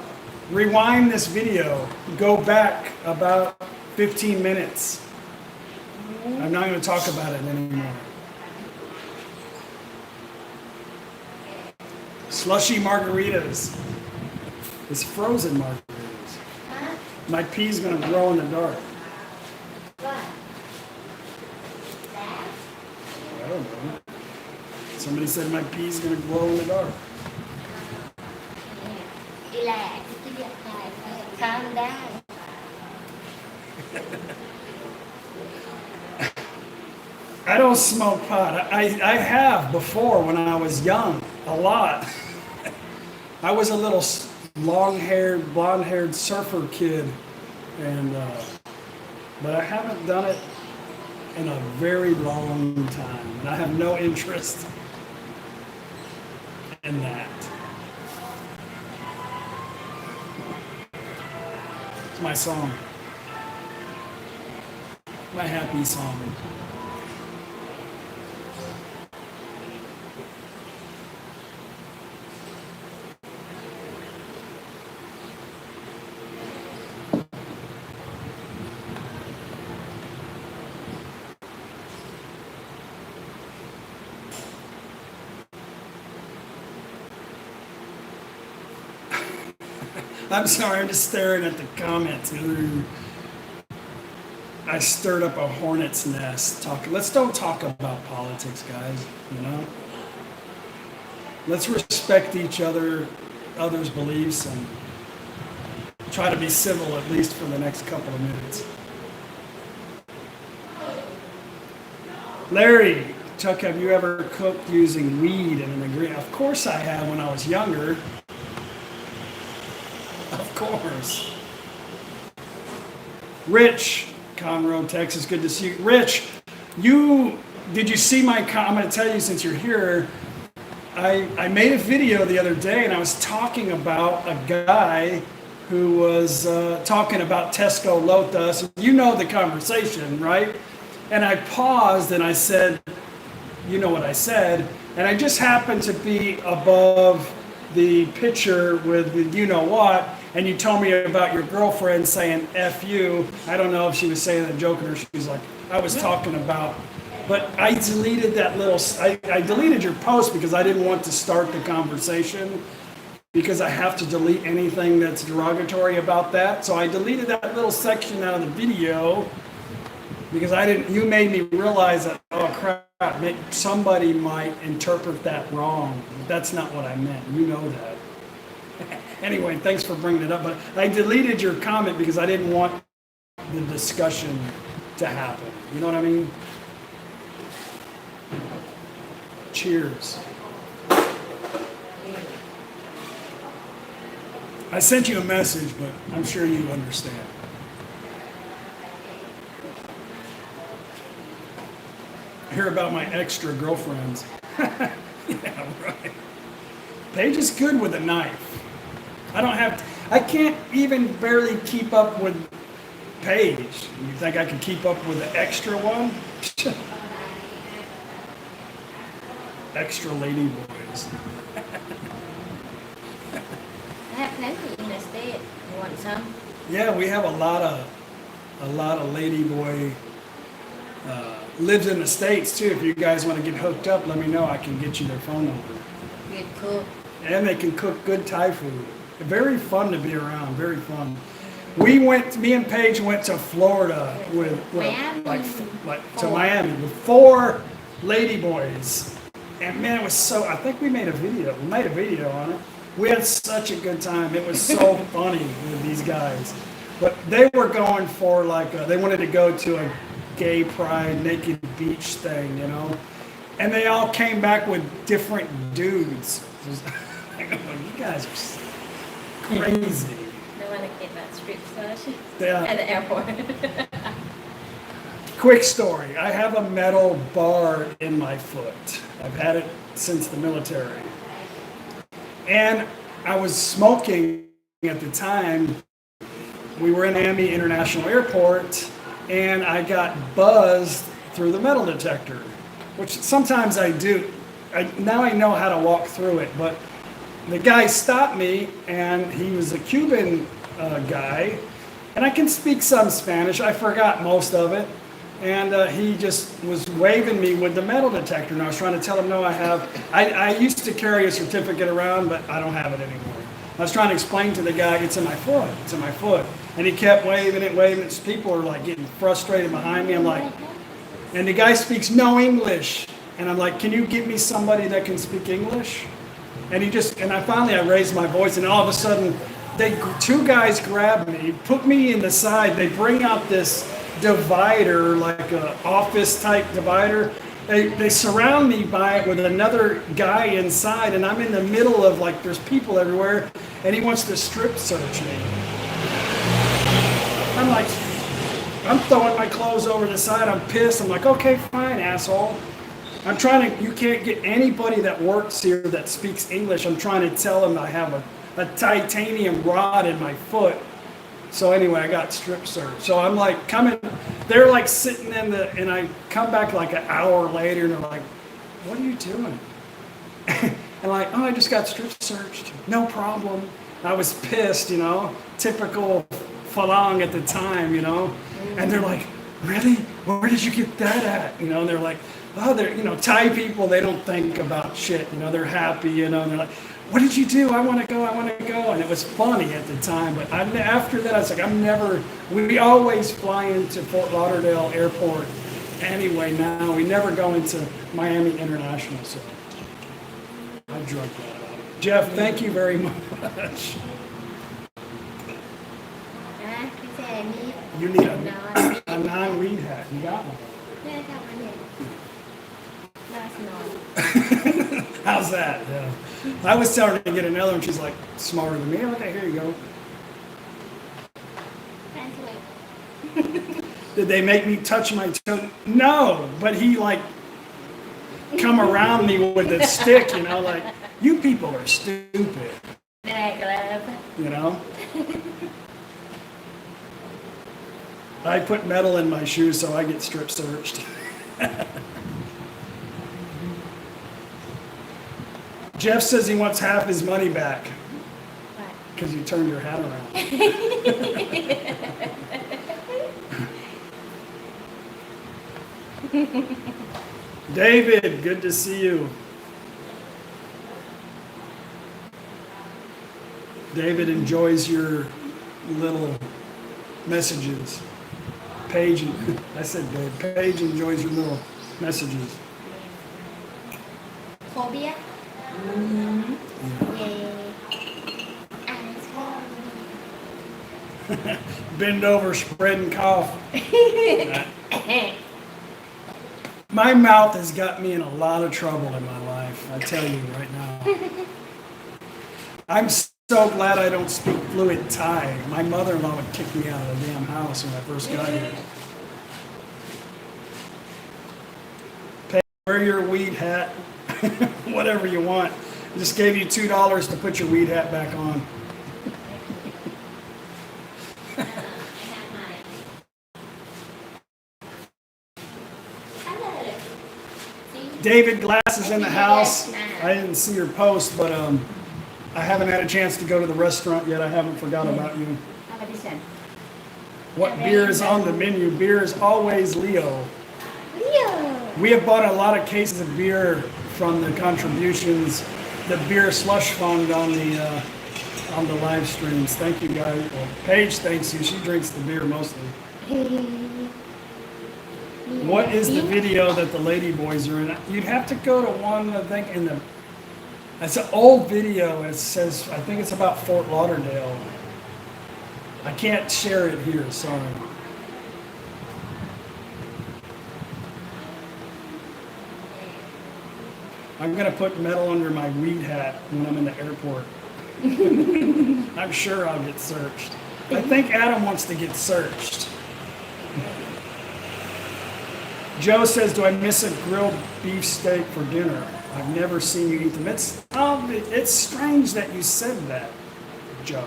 Rewind this video. Go back about 15 minutes. I'm not going to talk about it anymore. Slushy margaritas. It's frozen margaritas. Huh? My pee's going to grow in the dark. What? I don't know. Somebody said my pee's going to glow in the dark. Relax. Calm down. I don't smoke pot. I have before when I was young, a lot. I was a little long-haired, blonde-haired surfer kid, and but I haven't done it in a very long time, and I have no interest in that. It's my song, my happy song. I'm sorry, I'm just staring at the comments. I stirred up a hornet's nest. Let's don't talk about politics, guys, you know? Let's respect each other's beliefs, and try to be civil at least for the next couple of minutes. Larry, Chuck, have you ever cooked using weed in an ingredient? Of course I have when I was younger. Of course. Rich, Conroe, Texas, good to see you. Rich, did you see my, I'm going to tell you since you're here, I made a video the other day and I was talking about a guy who was talking about Tesco Lotus. You know the conversation, right? And I paused and I said, you know what I said, and I just happened to be above the picture with the you know what, and you told me about your girlfriend saying F you. I don't know if she was saying that joking or she's like, I was talking about, but I deleted that little, I deleted your post because I didn't want to start the conversation, because I have to delete anything that's derogatory about that. So I deleted that little section out of the video because you made me realize that, oh crap, somebody might interpret that wrong. That's not what I meant. You know that. Anyway, thanks for bringing it up. But I deleted your comment because I didn't want the discussion to happen. You know what I mean? Cheers. I sent you a message, but I'm sure you understand. I hear about my extra girlfriends. Yeah, right. Paige is good with a knife. I can't even barely keep up with Paige. You think I can keep up with the extra one? Extra lady boys. I have plenty in the state. You want some? Yeah, we have a lot of lady boy lives in the States too. If you guys want to get hooked up, let me know. I can get you their phone number. Good cook. And they can cook good Thai food. Very fun to be around. Very fun. Me and Paige went to Florida with Miami. like to Miami with 4 lady boys. And man, it was so, I think we made a video. We made a video on it. We had such a good time. It was so funny with these guys. But they were going for they wanted to go to a gay pride naked beach thing, you know? And they all came back with different dudes. You guys are crazy. They want to get that strip search Yeah. at the airport. Quick story. I have a metal bar in my foot. I've had it since the military. And I was smoking at the time. We were in Miami International Airport, and I got buzzed through the metal detector, which sometimes I do. Now I know how to walk through it, but the guy stopped me, and he was a Cuban guy, and I can speak some Spanish. I forgot most of it, and he just was waving me with the metal detector, and I was trying to tell him, no, I used to carry a certificate around, but I don't have it anymore. I was trying to explain to the guy, it's in my foot, and he kept waving it. People are like getting frustrated behind me. I'm like, and the guy speaks no English, and I'm like, can you get me somebody that can speak English? And I raised my voice, and all of a sudden, 2 guys grabbed me, put me in the side. They bring out this divider, like a office type divider. They surround me by it with another guy inside, and I'm in the middle of like there's people everywhere, and he wants to strip search me. I'm like, I'm throwing my clothes over the side. I'm pissed. I'm like, okay, fine, asshole. I'm trying to. You can't get anybody that works here that speaks English. I'm trying to tell them I have a titanium rod in my foot. So anyway, I got strip searched. So I'm like coming, they're like sitting in the, and I come back like an hour later and they're like, what are you doing? And like, oh, I just got strip searched. No problem. I was pissed, you know, typical Falang at the time, you know. And they're like, really? Where did you get that at? You know, and they're like, oh, they're, you know, Thai people, they don't think about shit, you know, they're happy, you know, and they're like, what did you do? I want to go. And it was funny at the time, but after that, I was like, we always fly into Fort Lauderdale Airport anyway now. We never go into Miami International, so I drug that out. Jeff, thank you very much. You need a non-weed hat. You got one. How's that? Yeah. I was telling her to get another one. She's like, smarter than me. Okay, here you go. Did they make me touch my toe? No, but he like come around me with a stick, you know, like, you people are stupid. You know? I put metal in my shoes so I get strip searched. Jeff says he wants half his money back because you turned your hat around. David, good to see you. David enjoys your little messages. Paige, I said Dave. Paige enjoys your little messages. Phobia? Bend over, spread and cough. My mouth has got me in a lot of trouble in my life, I tell you right now. I'm so glad I don't speak fluent Thai. My mother-in-law would kick me out of the damn house when I first got here. Wear your weed hat, whatever you want. I just gave you $2 to put your weed hat back on. David Glass is in the house. I didn't see your post, but I haven't had a chance to go to the restaurant yet. I haven't forgot about you. What beer is on the menu? Beer is always Leo. We have bought a lot of cases of beer from the contributions, the beer slush fund on the live streams. Thank you guys. Well, Paige thanks you. She drinks the beer mostly. What is the video that the lady boys are in? You'd have to go to one, I think, it's an old video. It says, I think it's about Fort Lauderdale. I can't share it here, sorry. I'm going to put metal under my weed hat when I'm in the airport. I'm sure I'll get searched. I think Adam wants to get searched. Joe says, do I miss a grilled beef steak for dinner? I've never seen you eat them. It's strange that you said that, Joe.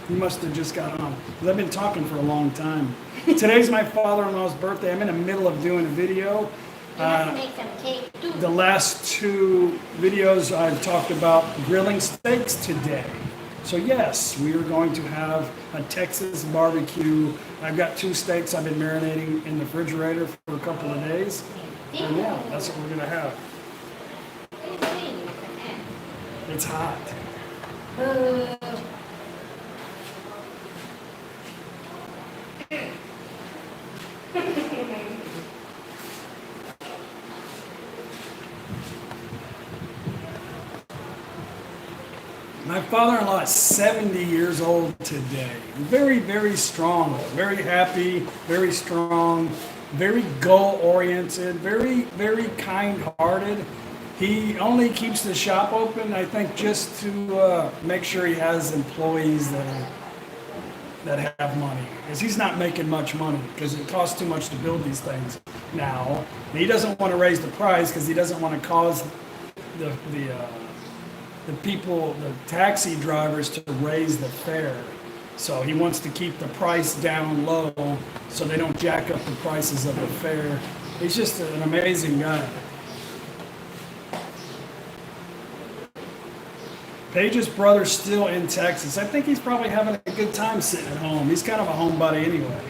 You must have just got on. I've been talking for a long time. Today's my father-in-law's birthday. I'm in the middle of doing a video. Make some cake too. The last two videos I've talked about grilling steaks today. So yes, we are going to have a Texas barbecue. I've got 2 steaks I've been marinating in the refrigerator for a couple of days. And yeah, that's what we're going to have. It's hot. My father-in-law is 70 years old today. Very, very strong, very happy, very strong, very goal-oriented, very, very kind-hearted. He only keeps the shop open, I think, just to make sure he has employees that have money. Because he's not making much money, because it costs too much to build these things now. And he doesn't want to raise the price, because he doesn't want to cause the people, the taxi drivers, to raise the fare. So he wants to keep the price down low so they don't jack up the prices of the fare. He's just an amazing guy. Paige's brother's still in Texas. I think he's probably having a good time sitting at home. He's kind of a homebody anyway.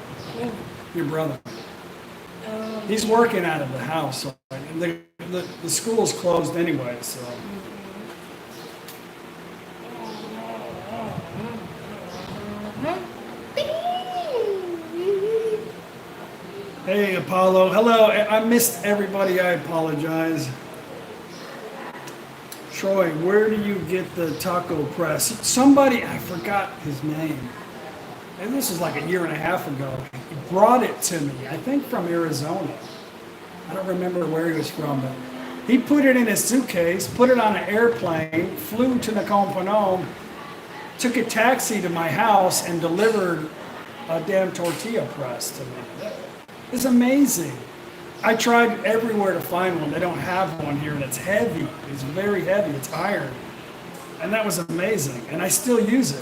Your brother. He's working out of the house. So the school's closed anyway, so. Hey, Apollo. Hello. I missed everybody. I apologize. Troy, where do you get the taco press? Somebody, I forgot his name. And this was like a year and a half ago. He brought it to me, I think from Arizona. I don't remember where he was from, but he put it in his suitcase, put it on an airplane, flew to Nakhon Phanom, took a taxi to my house, and delivered a damn tortilla press to me. It's amazing. I tried everywhere to find one. They don't have one here, and it's heavy. It's very heavy. It's iron. And that was amazing. And I still use it.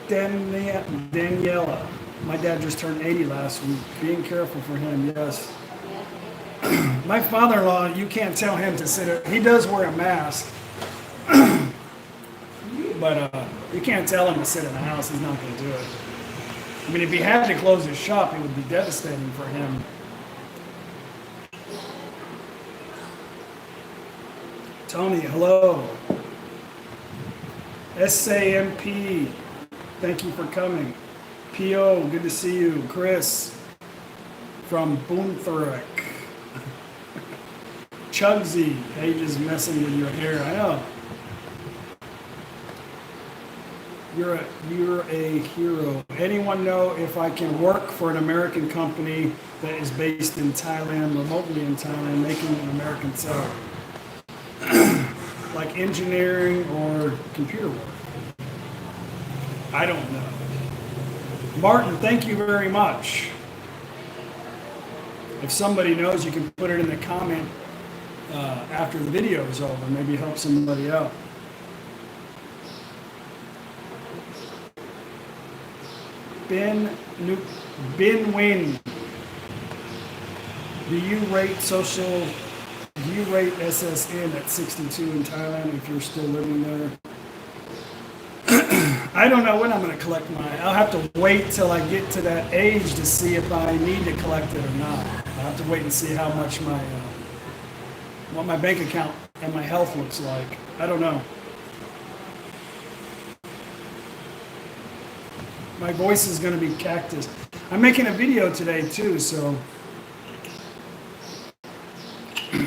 Daniela. My dad just turned 80 last week. Being careful for him, yes. My father-in-law, you can't tell him to sit. He does wear a mask. But you can't tell him to sit in the house. He's not going to do it. I mean, if he had to close his shop, it would be devastating for him. Tony, hello. SAMP, thank you for coming. PO, good to see you. Chris from Boonthorek. Chugsy, Paige is messing with your hair. I know. You're a hero. Anyone know if I can work for an American company that is based in Thailand, remotely in Thailand, making an American salary? Like engineering or computer work? I don't know. Martin, thank you very much. If somebody knows, you can put it in the comment after the video is over. Maybe help somebody out. Ben Win. Do you rate SSN at 62 in Thailand if you're still living there? I don't know when I'm going to collect mine. I'll have to wait till I get to that age to see if I need to collect it or not. I'll have to wait and see how much what my bank account and my health looks like. I don't know. My voice is going to be cactus. I'm making a video today too, so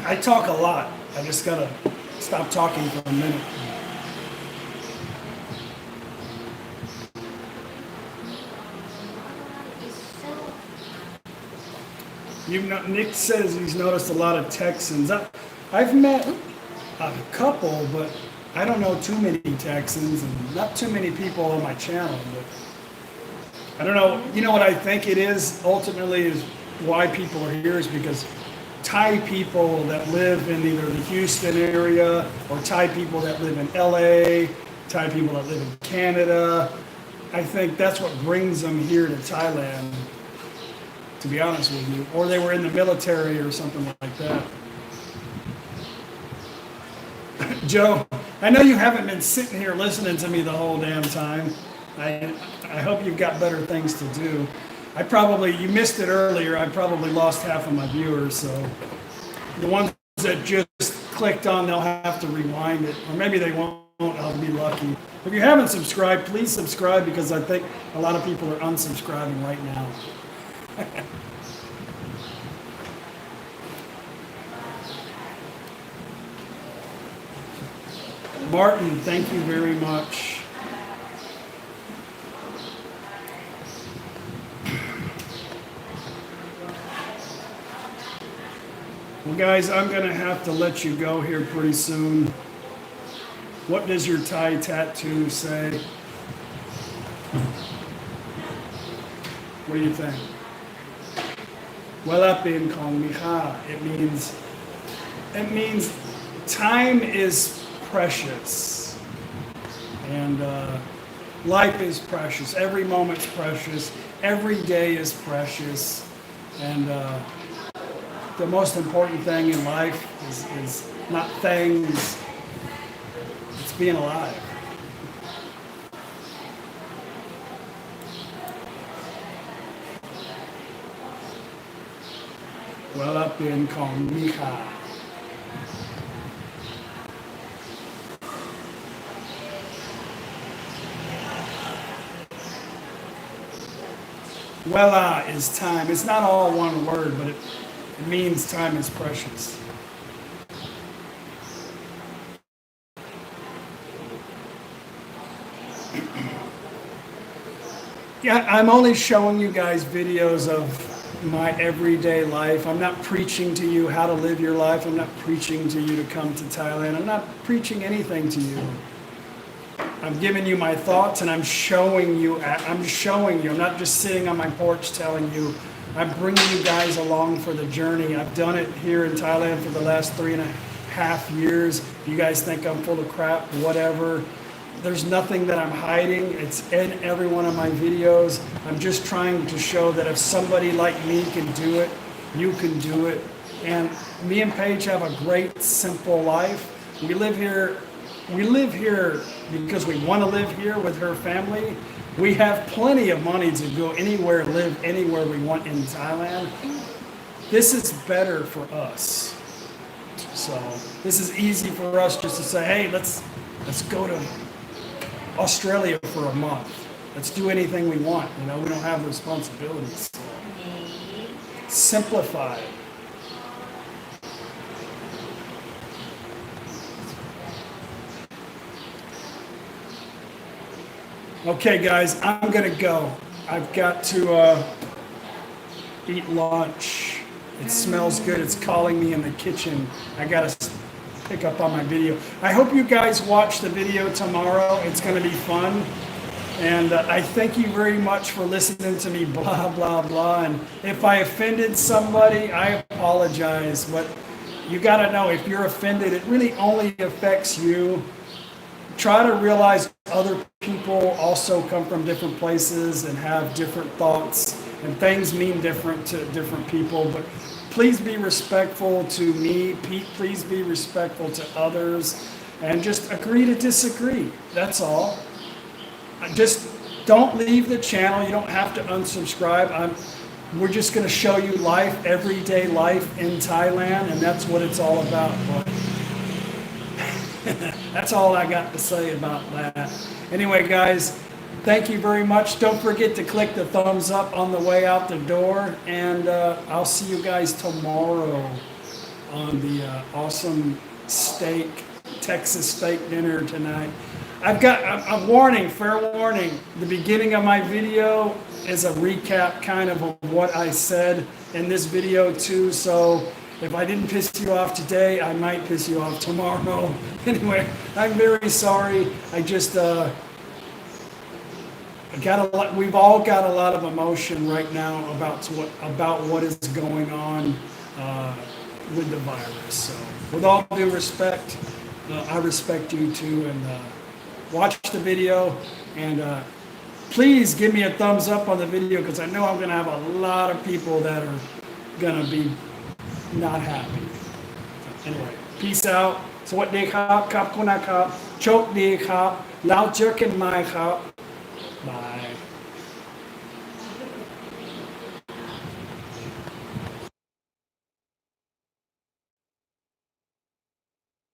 I talk a lot. I just got to stop talking for a minute. Nick says he's noticed a lot of Texans. I've met a couple, but I don't know too many Texans and not too many people on my channel. But I don't know. You know what I think it is ultimately is why people are here is because Thai people that live in either the Houston area or Thai people that live in LA, Thai people that live in Canada. I think that's what brings them here to Thailand, to be honest with you. Or they were in the military or something like that. Joe, I know you haven't been sitting here listening to me the whole damn time. I hope you've got better things to do. You missed it earlier. I probably lost half of my viewers, so the ones that just clicked on, they'll have to rewind it, or maybe they won't. I'll be lucky. If you haven't subscribed, please subscribe, because I think a lot of people are unsubscribing right now. Martin, thank you very much. Well, guys, I'm going to have to let you go here pretty soon. What does your Thai tattoo say? What do you think? Wala pin kong miha. It means time is precious. And life is precious. Every moment's precious. Every day is precious. And the most important thing in life is not things, it's being alive. Wala pin kong miha. Wela is time. It's not all one word, but it means time is precious. Yeah, I'm only showing you guys videos of my everyday life. I'm not preaching to you how to live your life. I'm not preaching to you to come to Thailand. I'm not preaching anything to you. I'm giving you my thoughts and I'm showing you. I'm not just sitting on my porch telling you. I'm bringing you guys along for the journey. I've done it here in Thailand for the last 3.5 years. If you guys think I'm full of crap, whatever. There's nothing that I'm hiding. It's in every one of my videos. I'm just trying to show that if somebody like me can do it, you can do it. And me and Paige have a great, simple life. We live here because we want to live here with her family. We have plenty of money to go anywhere, live anywhere we want in Thailand. This is better for us. So this is easy for us just to say, hey, let's go to Australia for a month. Let's do anything we want. We don't have responsibilities. Simplify. Okay, guys, I'm gonna go. I've got to eat lunch. It smells good. It's calling me in the kitchen. I gotta pick up on my video. I hope you guys watch the video tomorrow. It's gonna be fun. And I thank you very much for listening to me blah, blah, blah. And if I offended somebody, I apologize. But you gotta know, if you're offended, it really only affects you. Try to realize other people also come from different places and have different thoughts, and things mean different to different people. But please be respectful to me. Please be respectful to others, and just agree to disagree. That's all. Just don't leave the channel. You don't have to unsubscribe. We're just going to show you life, everyday life in Thailand, and that's what it's all about. That's all I got to say about that. Anyway, guys, thank you very much. Don't forget to click the thumbs up on the way out the door, and I'll see you guys tomorrow on the awesome Texas steak dinner tonight. I've got a warning, fair warning. The beginning of my video is a recap kind of what I said in this video too, so if I didn't piss you off today, I might piss you off tomorrow. Anyway, I'm very sorry. I just we've all got a lot of emotion right now about what is going on with the virus. So, with all due respect, I respect you too, and watch the video, and please give me a thumbs up on the video, because I know I'm going to have a lot of people that are going to be not happy. Anyway, peace out. สวัสดีครับ ขอบคุณนะครับ โชคดีครับ แล้วเจอกันใหม่ครับ